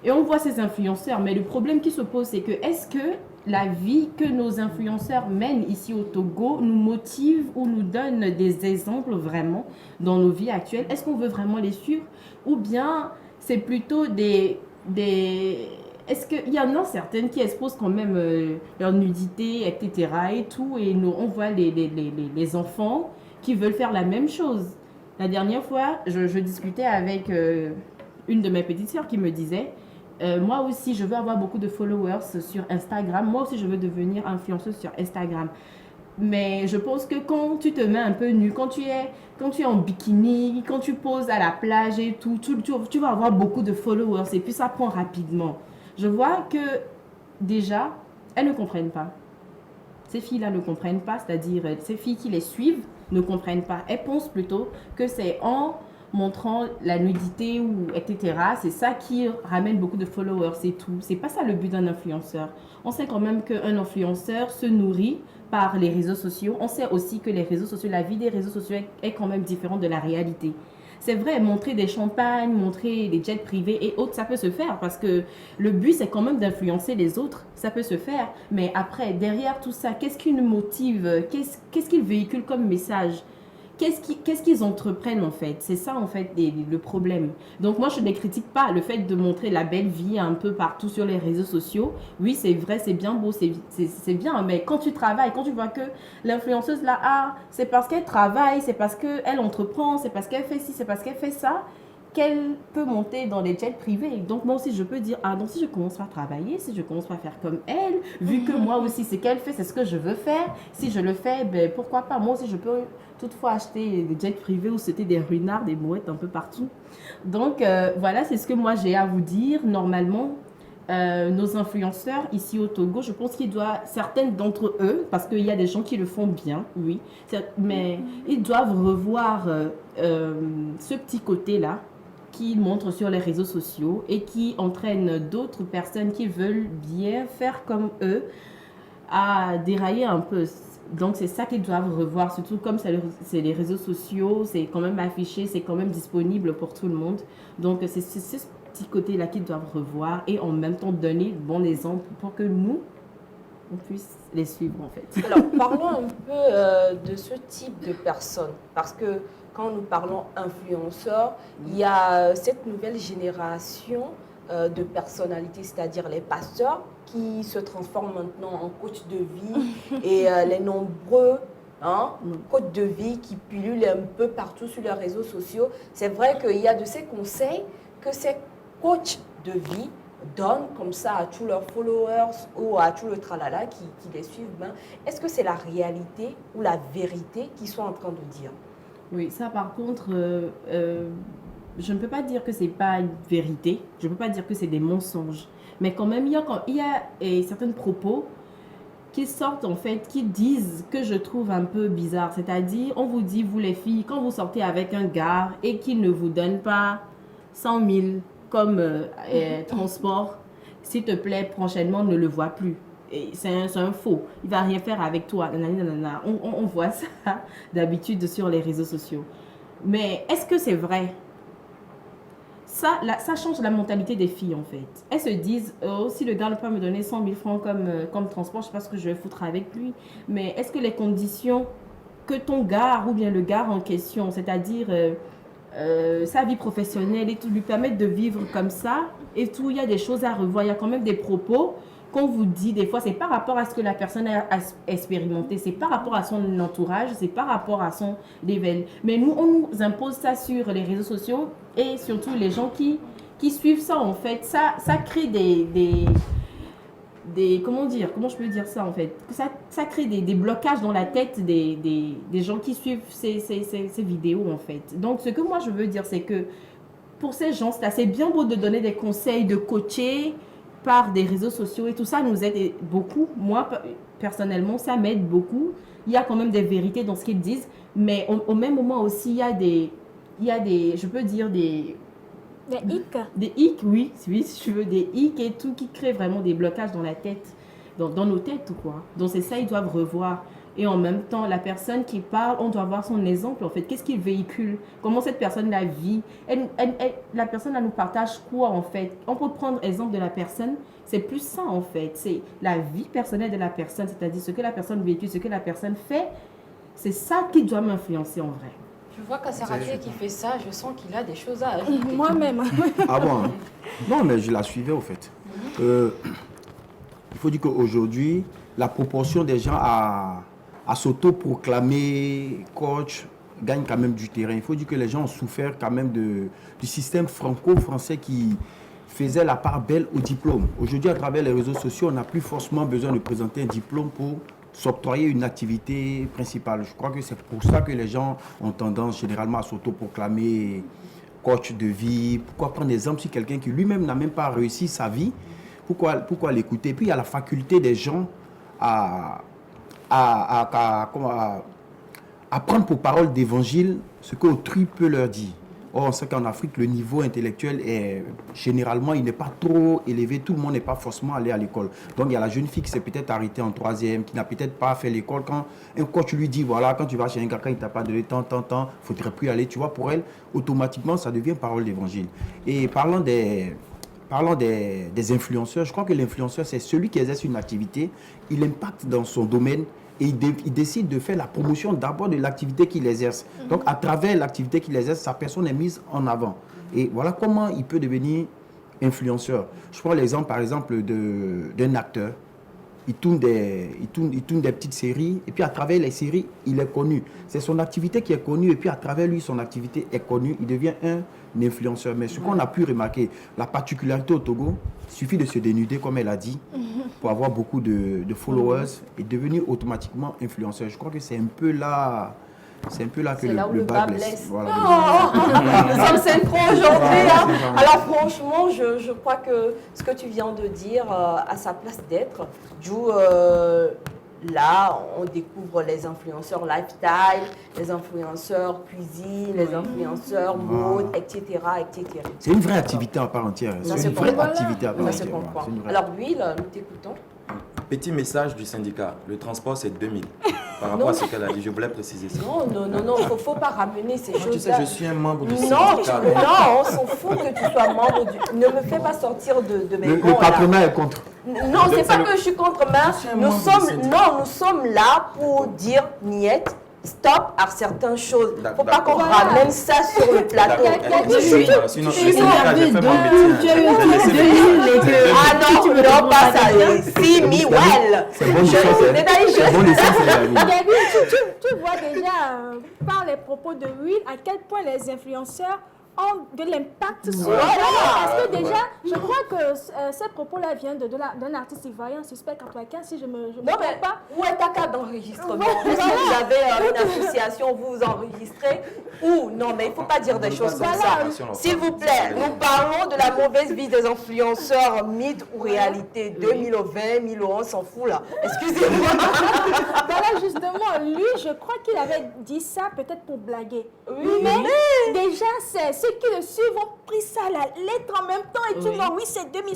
et on voit ces influenceurs. Mais le problème qui se pose, c'est que est-ce que la vie que nos influenceurs mènent ici au Togo nous motive ou nous donne des exemples vraiment dans nos vies actuelles? Est-ce qu'on veut vraiment les suivre? Ou bien c'est plutôt des est-ce qu'il y en a certaines qui exposent quand même leur nudité, etc. et tout, et nous, on voit les enfants qui veulent faire la même chose. La dernière fois, je discutais avec une de mes petites sœurs qui me disait, moi aussi, je veux avoir beaucoup de followers sur Instagram, moi aussi, je veux devenir influenceuse sur Instagram. Mais je pense que quand tu te mets un peu nu, quand tu es en bikini, quand tu poses à la plage et tout, tu vas avoir beaucoup de followers et puis ça prend rapidement. Je vois que déjà, elles ne comprennent pas. Ces filles-là ne comprennent pas, c'est-à-dire ces filles qui les suivent ne comprennent pas. Elles pensent plutôt que c'est en montrant la nudité ou etc. C'est ça qui ramène beaucoup de followers, c'est tout. C'est pas ça le but d'un influenceur. On sait quand même qu'un influenceur se nourrit par les réseaux sociaux. On sait aussi que les réseaux sociaux, la vie des réseaux sociaux est quand même différente de la réalité. C'est vrai, montrer des champagnes, montrer des jets privés et autres, ça peut se faire parce que le but, c'est quand même d'influencer les autres. Ça peut se faire. Mais après, derrière tout ça, qu'est-ce qui nous motive? Qu'est-ce qu'ils véhiculent comme message? Qu'est-ce qu'ils entreprennent en fait? C'est ça en fait le problème. Donc moi je ne critique pas le fait de montrer la belle vie un peu partout sur les réseaux sociaux. Oui c'est vrai, c'est bien beau, c'est bien, mais quand tu travailles, quand tu vois que l'influenceuse là, c'est parce qu'elle travaille, c'est parce qu'elle entreprend, c'est parce qu'elle fait ci, c'est parce qu'elle fait ça, qu'elle peut monter dans des jets privés. Donc moi aussi je peux dire, donc si je commence à travailler, si je commence à faire comme elle, vu que moi aussi ce qu'elle fait, c'est ce que je veux faire, si je le fais, ben pourquoi pas, moi aussi je peux toutefois acheter des jets privés ou c'était des ruinards, des mouettes un peu partout. Donc voilà, c'est ce que moi j'ai à vous dire. Normalement, nos influenceurs ici au Togo, je pense qu'il doit, certaines d'entre eux, parce qu'il y a des gens qui le font bien, oui, mais ils doivent revoir ce petit côté-là qu'ils montrent sur les réseaux sociaux et qui entraînent d'autres personnes qui veulent bien faire comme eux à dérailler un peu. Donc, c'est ça qu'ils doivent revoir, surtout comme c'est les réseaux sociaux, c'est quand même affiché, c'est quand même disponible pour tout le monde. Donc, c'est ce petit côté-là qu'ils doivent revoir et en même temps donner de bons exemples pour que nous, on puisse les suivre en fait. Alors, parlons un peu de ce type de personnes, parce que quand nous parlons influenceurs, il y a cette nouvelle génération de personnalités, c'est-à-dire les pasteurs, qui se transforment maintenant en coach de vie et les nombreux coachs de vie qui pullulent un peu partout sur les réseaux sociaux. C'est vrai qu'il y a de ces conseils que ces coachs de vie donnent comme ça à tous leurs followers ou à tout le tralala qui les suivent. Est-ce que c'est la réalité ou la vérité qu'ils sont en train de dire? Oui, ça par contre, je ne peux pas dire que c'est pas une vérité, je ne peux pas dire que c'est des mensonges. Mais quand même, il y a certains propos qui sortent en fait, qui disent que je trouve un peu bizarre. C'est-à-dire, on vous dit, vous les filles, quand vous sortez avec un gars et qu'il ne vous donne pas 100 000 comme transport, s'il te plaît, prochainement, ne le vois plus. C'est un faux. Il va rien faire avec toi. On voit ça d'habitude sur les réseaux sociaux. Mais est-ce que c'est vrai? Ça change la mentalité des filles en fait. Elles se disent, si le gars ne peut pas me donner 100 000 francs comme transport, je ne sais pas ce que je vais foutre avec lui. Mais est-ce que les conditions que ton gars ou bien le gars en question, c'est-à-dire sa vie professionnelle et tout, lui permettent de vivre comme ça et tout, il y a des choses à revoir. Il y a quand même des propos qu'on vous dit des fois, c'est par rapport à ce que la personne a expérimenté, c'est par rapport à son entourage, c'est par rapport à son level. Mais nous, on nous impose ça sur les réseaux sociaux et surtout les gens qui suivent ça en fait. Ça crée des comment je peux dire ça en fait, ça crée des blocages dans la tête des gens qui suivent ces vidéos en fait. Donc ce que moi je veux dire, c'est que pour ces gens, c'est bien beau de donner des conseils, de coacher par des réseaux sociaux et tout ça nous aide beaucoup. Moi personnellement ça m'aide beaucoup. Il y a quand même des vérités dans ce qu'ils disent, mais au même moment aussi il y a des je peux dire des hicks. Des hicks, oui, si tu veux, des hicks et tout qui créent vraiment des blocages dans la tête, dans nos têtes ou quoi. Donc c'est ça, ils doivent revoir. Et en même temps, la personne qui parle, on doit voir son exemple en fait. Qu'est-ce qu'il véhicule? Comment cette personne la vit? La personne, elle nous partage quoi en fait? On peut prendre exemple de la personne, c'est plus ça en fait. C'est la vie personnelle de la personne, c'est-à-dire ce que la personne véhicule, ce que la personne fait. C'est ça qui doit m'influencer en vrai. Je vois qu'à Saraté qui fait ça, je sens qu'il a des choses à ajouter. Moi-même. Ah bon hein? Non, mais je la suivais au fait. Il faut dire qu'aujourd'hui, la proportion des gens à s'auto-proclamer coach gagne quand même du terrain. Il faut dire que les gens ont souffert quand même du système franco-français qui faisait la part belle au diplôme. Aujourd'hui, à travers les réseaux sociaux, on n'a plus forcément besoin de présenter un diplôme pour s'octroyer une activité principale. Je crois que c'est pour ça que les gens ont tendance généralement à s'auto-proclamer coach de vie. Pourquoi prendre exemple sur quelqu'un qui lui-même n'a même pas réussi sa vie? Pourquoi l'écouter? Puis il y a la faculté des gens à prendre pour parole d'évangile ce qu'autrui peut leur dire. Or, on sait qu'en Afrique, le niveau intellectuel est généralement, il n'est pas trop élevé. Tout le monde n'est pas forcément allé à l'école. Donc, il y a la jeune fille qui s'est peut-être arrêtée en 3e, qui n'a peut-être pas fait l'école. Quand un coach lui dit, voilà, quand tu vas chez un gars, quand il ne t'a pas donné tant, il ne faudrait plus aller. Tu vois, pour elle, automatiquement, ça devient parole d'évangile. Et parlant des influenceurs, je crois que l'influenceur, c'est celui qui exerce une activité, il impacte dans son domaine et il décide de faire la promotion d'abord de l'activité qu'il exerce. Donc, à travers l'activité qu'il exerce, sa personne est mise en avant. Et voilà comment il peut devenir influenceur. Je prends l'exemple, par exemple, d'un acteur. Il tourne des petites séries et puis à travers les séries, il est connu. C'est son activité qui est connue et puis à travers lui, son activité est connue. Il devient un influenceur. Mais ce qu'on a pu remarquer, la particularité au Togo, il suffit de se dénuder, comme elle a dit, pour avoir beaucoup de followers et devenir automatiquement influenceur. Je crois que c'est un peu là... C'est un peu là que le bas blesse. Voilà. Nous sommes synchro aujourd'hui. Hein. Alors franchement, je crois que ce que tu viens de dire a sa place d'être. D'où là, on découvre les influenceurs lifestyle, les influenceurs cuisine, les influenceurs mode, etc., etc. C'est une vraie activité à part entière. C'est une vraie activité à part entière. Alors Will, nous t'écoutons. Petit message du syndicat. Le transport, c'est 2000. Par rapport à ce qu'elle a dit, je voulais préciser ça. Non, il ne faut pas ramener ces choses-là. Tu sais, je suis un membre du syndicat. Non, on s'en fout que tu sois membre du... Ne me fais pas sortir de mes Le patronat est contre. Non, c'est pas que je suis contre, mais nous sommes là pour dire niette. Stop à certaines choses. Il ne faut pas qu'on ramène ça sur le plateau. Sinon, j'ai fait mon métier. Ah non, pas ça. Si, mi, well. C'est bon, Gabi, tu vois déjà par les propos de Will à quel point les influenceurs ont de l'impact sur les gens. Parce que déjà, je crois que ces propos-là viennent d'un artiste ivoirien, Suspect 95, si je me trompe pas. Où est ta carte d'enregistrement? Est-ce que vous avez une association, vous enregistrez? Ou non, mais il ne faut pas dire des choses comme ça. S'il vous plaît, nous parlons de la mauvaise vie des influenceurs, mythe ou réalité. 2020, 2011, s'en fout là. Excusez-moi. Voilà, justement, lui, je crois qu'il avait dit ça peut-être pour blaguer. Oui, mais déjà, ceux qui le suivent ont pris ça à la lettre en même temps et tout le monde, oui, c'est 2000,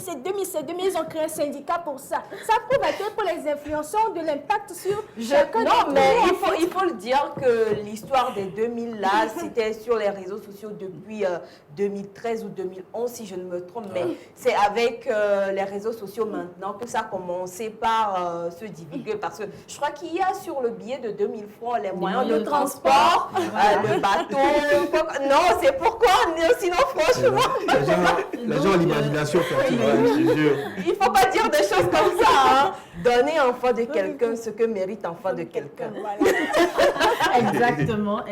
ils ont créé un syndicat pour ça. Ça prouve à quel point les influenceurs ont de l'impact sur chacun. Non, mais il faut le dire que l'histoire des 2000 là, c'était sur les réseaux sociaux depuis 2013 ou 2011, si je ne me trompe, mais c'est avec les réseaux sociaux maintenant que ça a commencé par se divulguer, parce que je crois qu'il y a sur le billet de 2000 francs les moyens de transport, le bateau, non, c'est pourquoi, sinon franchement... Les gens ont l'imagination fertile, je te jure. Il ne faut pas dire des choses comme ça, hein. Donner enfant de quelqu'un ce que mérite enfant de quelqu'un. Exactement.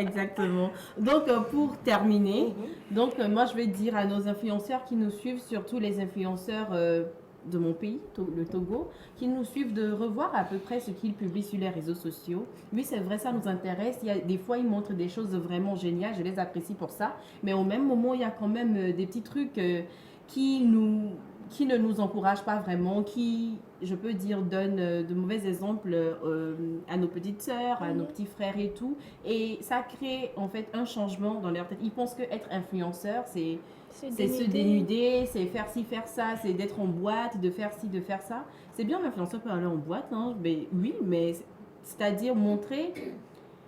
Donc, pour terminer, moi, je vais dire à nos influenceurs qui nous suivent, surtout les influenceurs de mon pays, le Togo, qui nous suivent, de revoir à peu près ce qu'ils publient sur les réseaux sociaux. Oui, c'est vrai, ça nous intéresse. Des fois, ils montrent des choses vraiment géniales. Je les apprécie pour ça. Mais au même moment, il y a quand même des petits trucs qui ne nous encouragent pas vraiment, qui, je peux dire, donnent de mauvais exemples à nos petites sœurs, à nos petits frères et tout. Et ça crée en fait un changement dans leur tête. Ils pensent qu'être influenceur, c'est se dénuder, c'est faire ci, faire ça, c'est d'être en boîte, de faire ci, de faire ça. C'est bien, l'influenceur peut aller en boîte, hein, mais oui, mais c'est-à-dire montrer...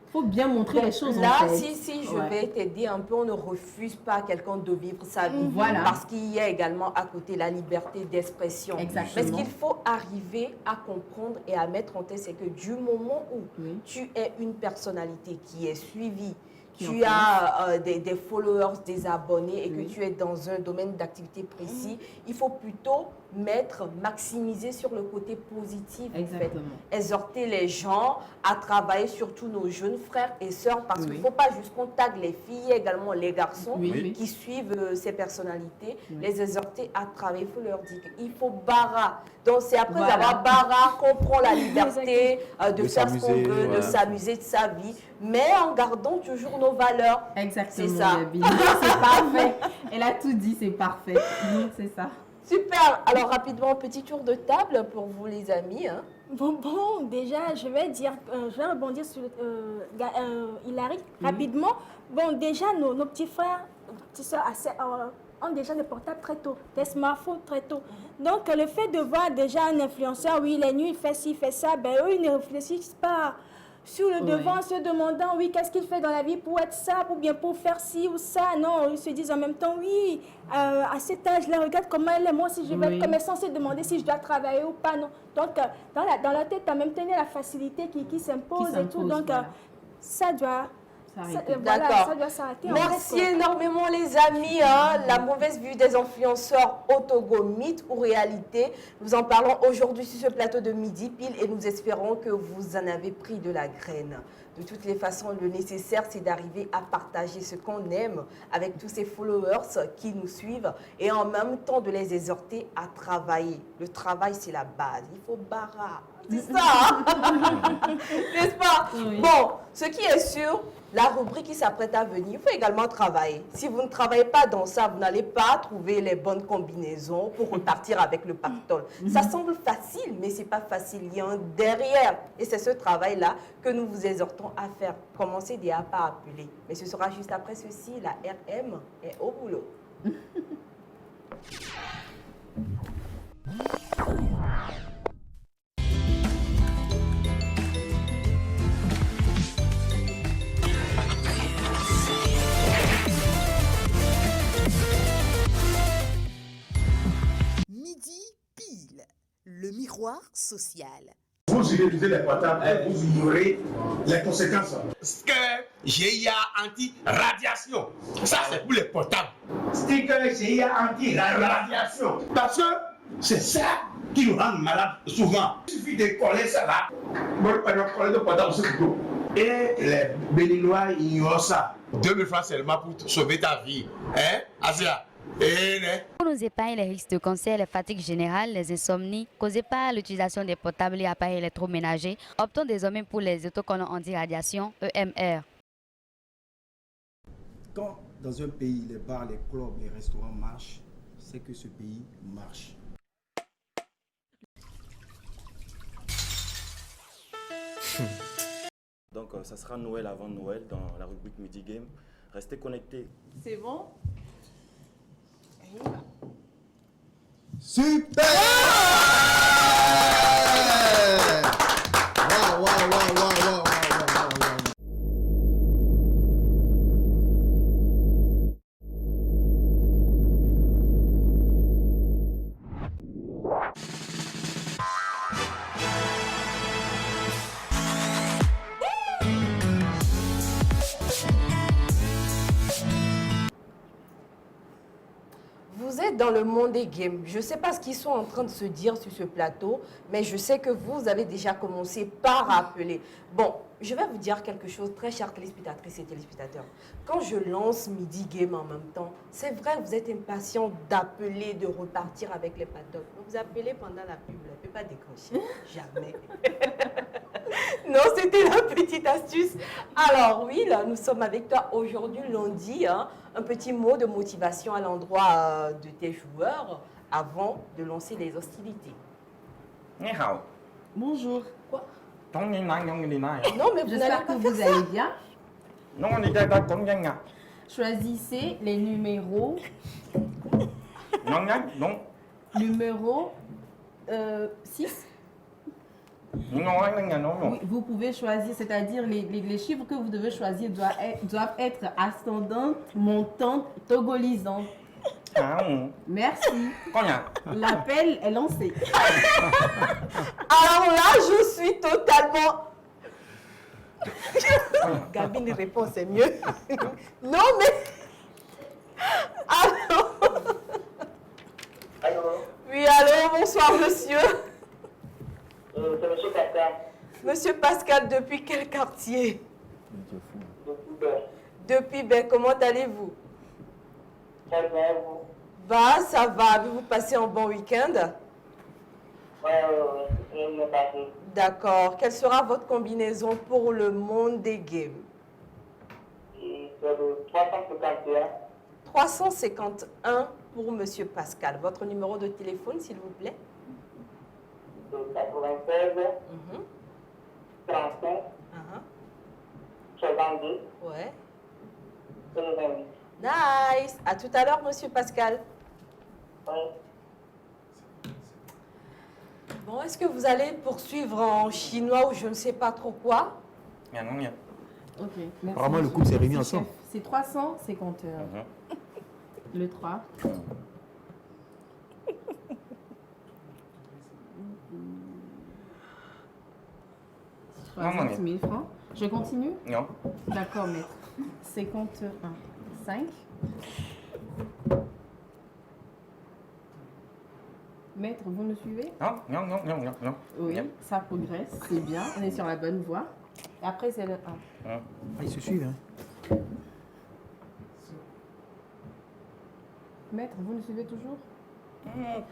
Il faut bien montrer les choses. Là, en fait. si je vais t'aider un peu, on ne refuse pas à quelqu'un de vivre sa vie. Voilà. Parce qu'il y a également à côté la liberté d'expression. Exactement. Mais ce qu'il faut arriver à comprendre et à mettre en tête, c'est que du moment où tu es une personnalité qui est suivie, tu as des followers, des abonnés et que tu es dans un domaine d'activité précis, il faut plutôt maximiser sur le côté positif. Exactement. En fait. Exhorter les gens à travailler, surtout nos jeunes frères et sœurs, parce qu'il ne faut pas juste qu'on tague les filles, également les garçons qui suivent ces personnalités, les exhorter à travailler. Il faut leur dire qu'il faut bara. Donc c'est après avoir bara qu'on prend la liberté de faire ce qu'on veut, de s'amuser de sa vie, mais en gardant toujours nos valeurs. Exactement. C'est ça. C'est parfait. Elle a tout dit, c'est parfait. C'est ça. Super. Alors rapidement, petit tour de table pour vous les amis. Hein. Bon, déjà, je vais rebondir sur Hilary rapidement. Bon, déjà, nos petits frères, petites soeurs ont déjà des portables très tôt, des smartphones très tôt. Donc, le fait de voir déjà un influenceur, oui, les nuits, il fait ci, il fait ça, ben eux, ils ne réfléchissent pas sur le devant, se demandant, oui, qu'est-ce qu'il fait dans la vie pour être ça, pour bien pour faire ci ou ça. Non, ils se disent en même temps, oui, à cet âge-là, regarde comment elle est, moi aussi je vais être comme elle, sans se demander si je dois travailler ou pas. Non. Donc, dans la tête, tu as même tenu la facilité qui s'impose et tout. Donc, ça doit... D'accord. Ça doit s'arrêter. Merci énormément les amis. Hein. La mauvaise vue des influenceurs au Togo, mythe ou réalité. Nous en parlons aujourd'hui sur ce plateau de Midi Pile et nous espérons que vous en avez pris de la graine. De toutes les façons, le nécessaire, c'est d'arriver à partager ce qu'on aime avec tous ces followers qui nous suivent et en même temps de les exhorter à travailler. Le travail, c'est la base. Il faut barra. C'est ça, hein? N'est-ce pas? Oui. Bon, ce qui est sûr, la rubrique qui s'apprête à venir, il faut également travailler. Si vous ne travaillez pas dans ça, vous n'allez pas trouver les bonnes combinaisons pour repartir avec le pactole. Ça semble facile, mais ce n'est pas facile. Il y a un derrière. Et c'est ce travail-là que nous vous exhortons à faire. Commencez déjà par appeler. Mais ce sera juste après ceci. La RM est au boulot. Le miroir social. Vous utilisez les portables et vous ignorez les conséquences. Sticker GIA anti-radiation. Ça, c'est pour les portables. Sticker GIA anti-radiation. Parce que c'est ça qui nous rend malades souvent. Il suffit de coller ça là. Bon, coller le portable sur le dos. Et les Béninois ignorent ça. 2000 francs seulement pour sauver ta vie. Hein, Asia? Pour nous épargner les risques de cancer, les fatigues générales, les insomnies causées par l'utilisation des portables et appareils électroménagers, optons désormais pour les autocollants anti-radiation EMR. Quand dans un pays, les bars, les clubs, les restaurants marchent, c'est que ce pays marche. Donc, ça sera Noël avant Noël dans la rubrique Midi Game. Restez connectés. C'est bon? Super! Wow, wow, wow, wow, wow, wow, wow. Vous êtes dans le monde des games. Je ne sais pas ce qu'ils sont en train de se dire sur ce plateau, mais je sais que vous avez déjà commencé par appeler. Bon, je vais vous dire quelque chose, très chères téléspectatrices et téléspectateurs. Quand je lance Midi Game en même temps, c'est vrai que vous êtes impatients d'appeler, de repartir avec les patocs. Vous appelez pendant la pub, ne peut pas décrocher. Jamais. Non, c'était la petite astuce. Alors oui, là, nous sommes avec toi aujourd'hui, lundi. Hein, un petit mot de motivation à l'endroit de tes joueurs avant de lancer les hostilités. Ni hao. Bonjour. Quoi? Non, mais vous j'espère que vous allez bien. Non, on est pas combien là? Choisissez les numéros. Non, non. Numéro 6. Oui, vous pouvez choisir, c'est-à-dire les chiffres que vous devez choisir doivent être ascendantes, montantes, togolisantes. Merci. L'appel est lancé. Alors là, je suis totalement... Gabine répond, c'est mieux. Non, mais... Allô? Allô? Oui, allô, bonsoir, monsieur. C'est monsieur Pascal. Monsieur Pascal, depuis quel quartier? Depuis Ben. Depuis, ben, comment allez-vous? Très bien, vous? Bah, ça va. Avez-vous passé un bon week-end? Ouais, c'est bien passé. D'accord. Quelle sera votre combinaison pour le monde des games? Et c'est le 351. 351 pour monsieur Pascal. Votre numéro de téléphone, s'il vous plaît? C'est 96 Mhm. 35 Uh-huh. 62 Ouais. 88. Nice. À tout à l'heure, monsieur Pascal. Oui. Bon, est-ce que vous allez poursuivre en chinois ou je ne sais pas trop quoi? Nya, non, nya. Ok. Merci, Apparemment, le monsieur. couple s'est réuni Merci, ensemble. chef. C'est 350 heures. Le 3. Non, non, 60 000 francs. Je continue? Non. D'accord, maître. 51. 5. Maître, vous me suivez? Non, non, non, non, non, non. Oui, Non. ça progresse, c'est bien. On est sur la bonne voie. Et après, c'est le 1. Hein. Ah, ils se suivent, hein. Maître, vous me suivez toujours? Non.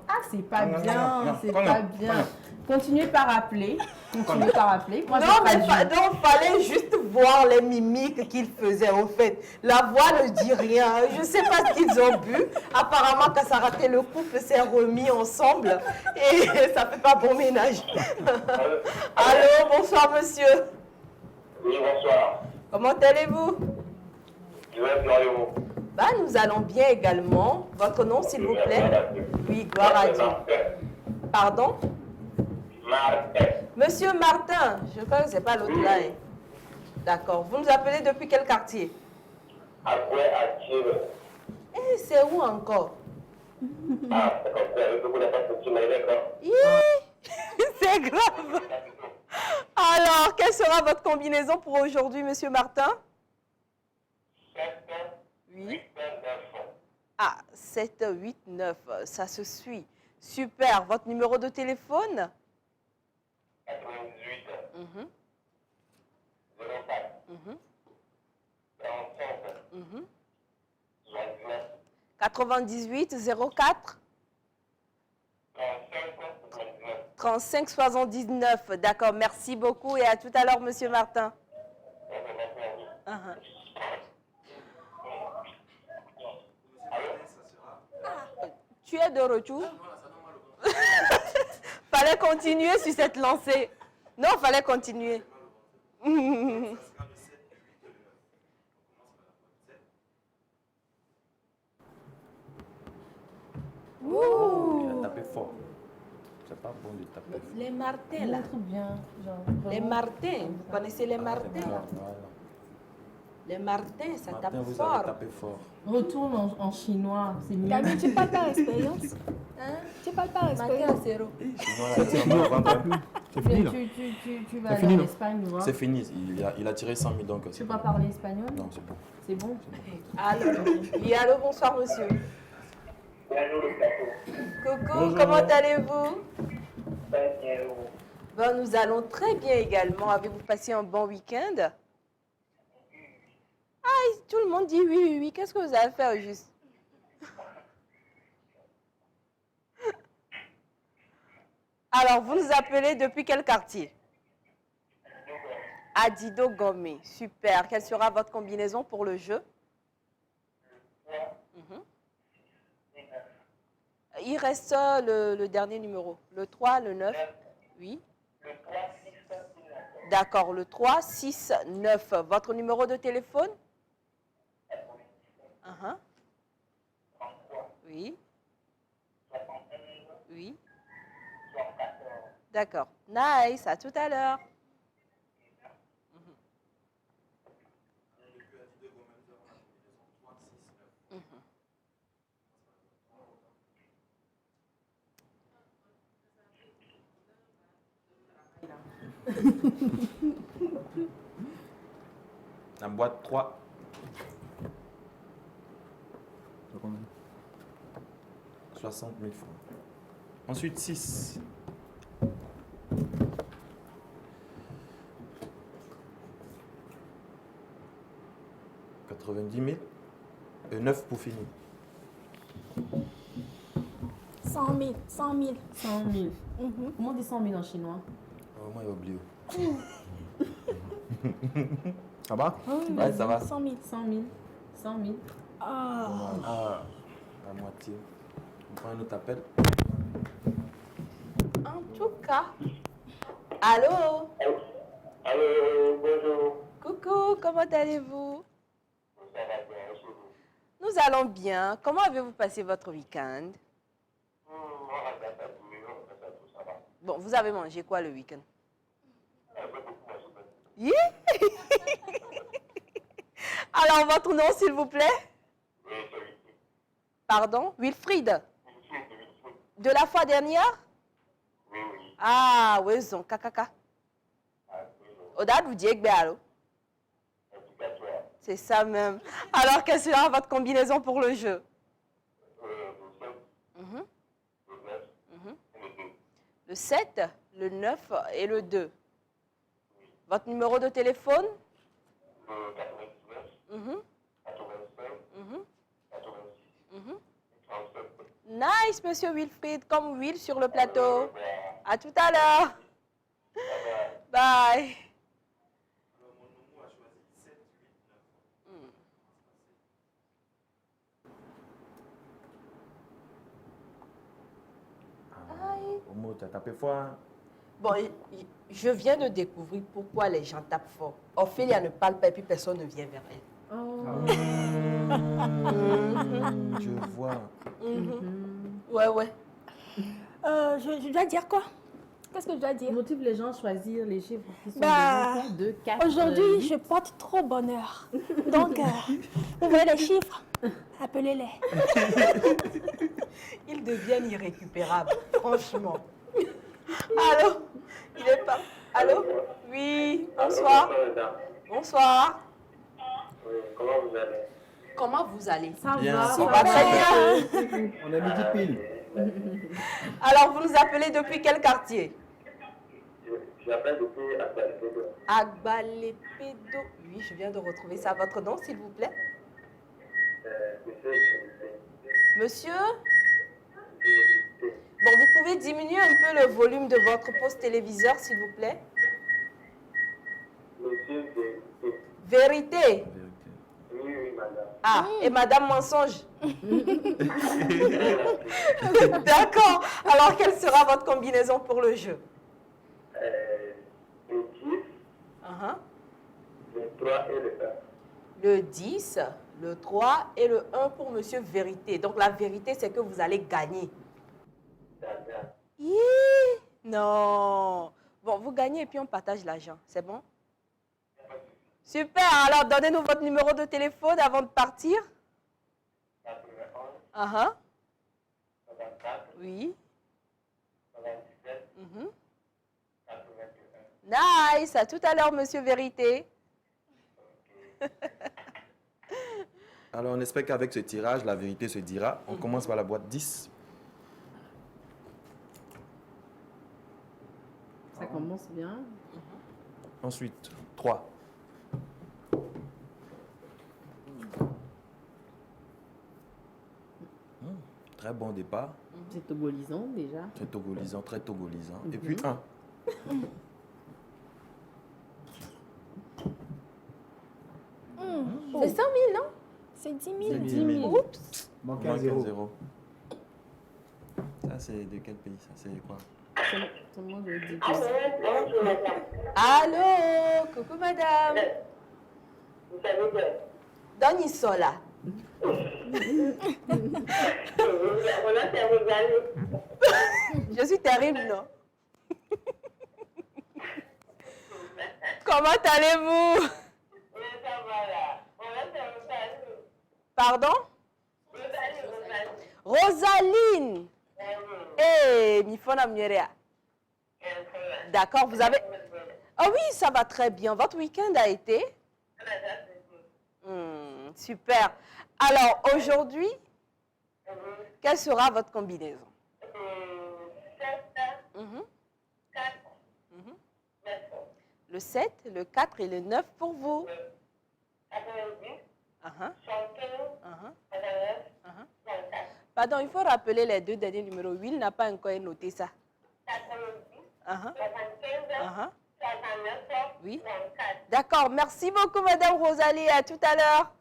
Ah, c'est pas Non, non, bien, non, c'est non, pas non, bien. non. Continuez par appeler. Continuez par appeler. Moi, Non, je mais traduis. non, fallait juste voir les mimiques qu'ils faisaient en fait. La voix ne dit rien. Je ne sais pas ce qu'ils ont bu. Apparemment, quand ça a raté, le couple s'est remis ensemble et ça fait pas bon ménage. Allô, bonsoir monsieur. Oui, bonsoir. Comment allez-vous? Je vais bien, vous. Bah, nous allons bien également. Votre nom, s'il vous plaît? Oui, gloire à Dieu. Pardon? Martin. Monsieur Martin, je crois que ce n'est pas l'autre là. Hein. D'accord. Vous nous appelez depuis quel quartier? Après, à Chile. Eh, c'est où encore? Ah, c'est comme ça, je ne connais pas ce petit d'accord. C'est grave. Alors, quelle sera votre combinaison pour aujourd'hui, monsieur Martin? 7, Oui. 8, 9. Ah, 7, 8, 9. Ça se suit. Super. Votre numéro de téléphone? 98, Mhm, 04, mhm, 45, mhm. 79, 98 04 35, 79. 35 79. D'accord. Merci beaucoup et à tout à l'heure, monsieur Martin. Uh-huh. Tu es de retour? Fallait continuer sur cette lancée. Non, fallait continuer. Il a tapé fort. C'est pas bon de taper fort. Les martins, là. Montre bien. Genre, Les vraiment. martins. Vous connaissez les martins? Voilà. Les martins, ça Martin, tape vous fort. avez tapé fort. Retourne en chinois. C'est mieux. Camille, tu parles par expérience? Hein? Tu parles par expérience? Zéro. Sinon, là, c'est vraiment vraiment- C'est fini, là. Tu vas C'est aller fini, en non? Espagne, tu vois. C'est fini. Il a tiré 100 000 donc. Tu peux pas parler espagnol? Non, c'est bon. C'est bon? Allô. Oui, allô, bonsoir, monsieur. Bonjour, le plateau. Coucou, comment allez-vous? Très bien, vous. Bon, nous allons très bien également. Avez-vous passé un bon week-end? Ah, tout le monde dit oui, oui, oui. Qu'est-ce que vous avez fait au juste? Alors, vous nous appelez depuis quel quartier? Adido Gomé. Super. Quelle sera votre combinaison pour le jeu? Mhm. Il reste le dernier numéro. Le 3, le 9. Oui. Le 3, 6, 9. D'accord, le 3, 6, 9. Votre numéro de téléphone? Uh-huh. 33, Oui, 71, oui. 74. D'accord. Nice, à tout à l'heure. La boîte 3. C'est combien? 60 000 francs. Ensuite, 6. « 90 000. Et 9 pour finir. 100 000. 100 000. 100 000. Comment on dit 100 000 en chinois? Oh, moi, j'ai oublié. Ça va? Ouais, ça va. 100 000. 100 000. 100 000. Ah. Ah, la moitié. On prend un autre appel. En tout cas. Allô? Allô, bonjour. Coucou, comment allez-vous? Ça va bien, chez vous? Nous allons bien. Comment avez-vous passé votre week-end? Bon, vous avez mangé quoi le week-end? Yeah. Alors, votre nom, s'il vous plaît? Pardon? Wilfried? De la fois dernière? Ah, oui, zon, kakaka. Odad, vous dites que c'est ça même. Alors, quelle sera votre combinaison pour le jeu? Le 7, le 9 et le 2. Votre numéro de téléphone? Le 99, 85, 86, 37. Nice, monsieur Wilfried, comme Will sur le plateau. À tout à l'heure. Bye. Omo, tu as tapé fort. Bon, je viens de découvrir pourquoi les gens tapent fort. Ophélia ne parle pas et puis personne ne vient vers elle. Je vois. Ouais. Je dois dire quoi? Qu'est-ce que je dois dire? Motive les gens à choisir les chiffres qui sont Bah, 2, 4. aujourd'hui, je porte trop bonheur. Donc, vous voyez les chiffres? Appelez-les. Ils deviennent irrécupérables, franchement. Allô? Il est pas. Allô? Oui, bonsoir. Bonsoir. Oui, comment vous allez? Comment vous allez? Ça Bien. va, Ça va très bien. On est midi pile. Alors, vous nous appelez depuis quel quartier? J'appelle depuis Agbalepédo. Agbalepédo. Oui, je viens de retrouver ça. Votre nom, s'il vous plaît? Monsieur? Bon, vous pouvez diminuer un peu le volume de votre poste téléviseur, s'il vous plaît? Monsieur Vérité. Vérité. Oui, madame. Ah, et madame mensonge. D'accord. Alors, quelle sera votre combinaison pour le jeu? Le 10, le 3 et le 1. Le 10, le 3 et le 1 pour monsieur Vérité. Donc, la vérité, c'est que vous allez gagner. Non. Bon, vous gagnez et puis on partage l'argent. C'est bon? Super. Alors, donnez-nous votre numéro de téléphone avant de partir. 91, 64, Oui. 97, 81. Nice. À tout à l'heure, monsieur Vérité. Alors, on espère qu'avec ce tirage, la vérité se dira. On commence par la boîte 10. Ça commence bien. Ensuite, 3. Très bon départ. C'est togolisant déjà. Très togolisant, très togolisant. Et puis 1. C'est 100 000, non? C'est 10 000. 10 000. Oups. Manque Manque un un zéro. 0. Ça, c'est de quel pays? Ça, c'est quoi? Tout le monde veut dire Bonjour, madame. Allô? Coucou, madame. Vous savez bien. Dans Nisola. Voilà, c'est Rosalie. Je suis terrible, non? Comment allez-vous? Oui, ça va là. Voilà, c'est Rosalie. Pardon? Rosaline. Eh, mi fona mierea. D'accord, vous avez... Ah oui, ça va très bien. Votre week-end a été? Super. Alors, aujourd'hui, quelle sera votre combinaison? 7, 4, 9. Le 7, le 4 et le 9 pour vous. Pardon, il faut rappeler les deux derniers numéros. Will n'a pas encore noté ça. 75, 69, Oui. 24. D'accord. Merci beaucoup, Madame Rosalie. À tout à l'heure.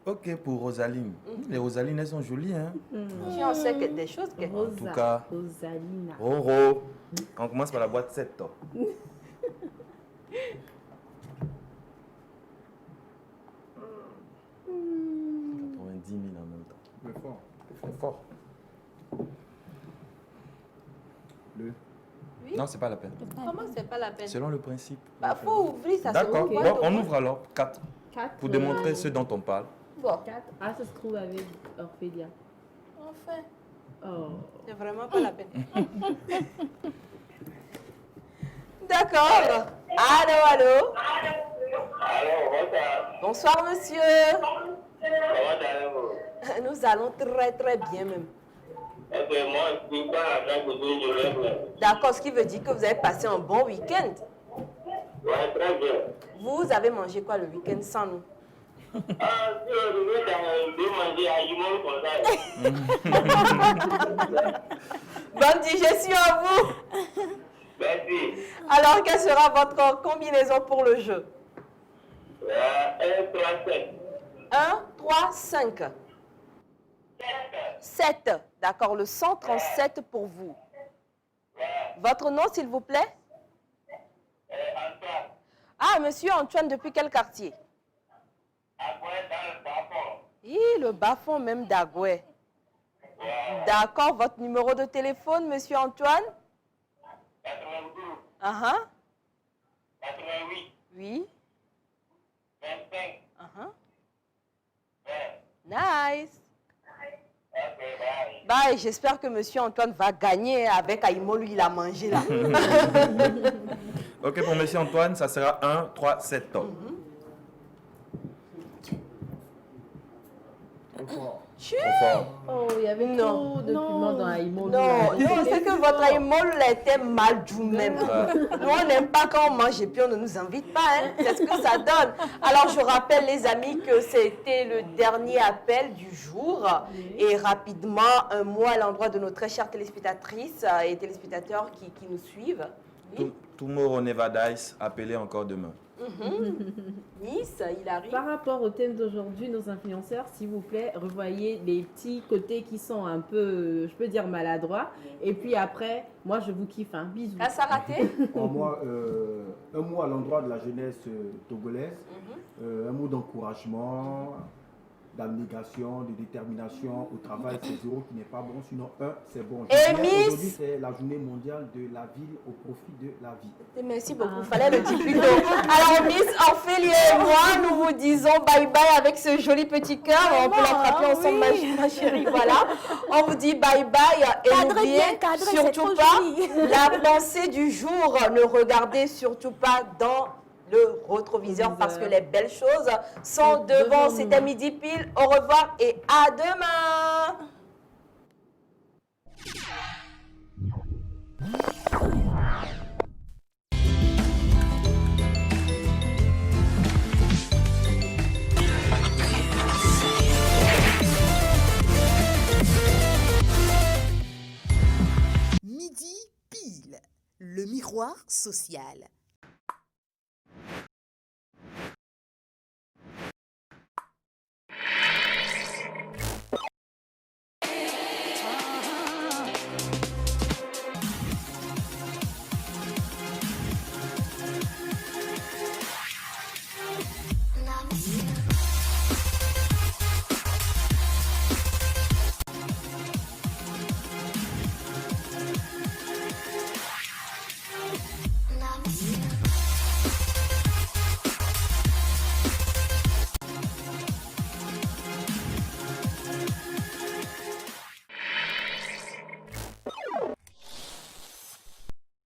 Ok, pour Rosaline. Les Rosalines, elles sont jolies, hein? Tu en sais des choses que... En tout cas, Rosalina. Roro. On commence par la boîte 7. 90 000 en même temps. Le fort. C'est fort. Le. Oui. Non, c'est pas la peine. Comment c'est pas la peine? Selon le principe. Bah, faut ouvrir ça. D'accord. se ouvre Bon, pas, on donc. ouvre alors 4 pour démontrer ce dont on parle. Bon. 4. Ah, ça se trouve avec Orphélia. Enfin. Oh. C'est vraiment pas la peine. D'accord. Allô, allô. Bonsoir, monsieur. Nous allons très, très bien même. D'accord, ce qui veut dire que vous avez passé un bon week-end. Ouais, très bien. Vous avez mangé quoi le week-end sans nous? Ah, si je vais manger à Jumon comme ça. Bonne digestion à vous. Merci. Alors, quelle sera votre combinaison pour le jeu? 1, 3, 7. 1, 3, 5. 7. D'accord, le 137 pour vous. Votre nom, s'il vous plaît? Antoine. Ah, monsieur Antoine, depuis quel quartier? Agoué dans le Bafon. Le Bafon même d'Agoué. D'accord, votre numéro de téléphone, monsieur Antoine? 92. 88. Oui. 25. 20. Nice. Ok, bye. Bye, j'espère que monsieur Antoine va gagner avec Aïmo, lui, il a mangé là. Ok, pour monsieur Antoine, ça sera 1, 3, 7. Chut. Oh, il y avait trop de piment dans Aïmo. Non, c'est que votre Aïmol était mal du même. Nous, on n'aime pas quand on mange et puis on ne nous invite pas. Hein. C'est ce que ça donne. Alors, je rappelle, les amis, que c'était le dernier appel du jour. Et rapidement, un mot à l'endroit de nos très chères téléspectatrices et téléspectateurs qui nous suivent. Oui. Tomorrow Never Dies, appelez encore demain. Nice, il arrive. Par rapport au thème d'aujourd'hui, nos influenceurs, s'il vous plaît, revoyez les petits côtés qui sont un peu, je peux dire, maladroits. Et puis après, moi, je vous kiffe. Hein. Bisous. Ah, ça a raté? Moi, un mot à l'endroit de la jeunesse togolaise, un mot d'encouragement, d'abnégation, de détermination au travail. C'est 0 qui n'est pas bon, sinon 1, c'est bon. Aujourd'hui, c'est la journée mondiale de la ville au profit de la vie. Merci beaucoup, fallait le dire plus tôt. Alors, Miss Ophélie et moi, nous vous disons bye bye avec ce joli petit cœur. On peut l'attraper ensemble, ma chérie. Voilà. On vous dit bye bye et n'oubliez surtout pas la pensée du jour. Ne regardez surtout pas dans le rétroviseur parce que les belles choses sont devant. C'était midi pile. Au revoir et à demain. Midi pile, le miroir social.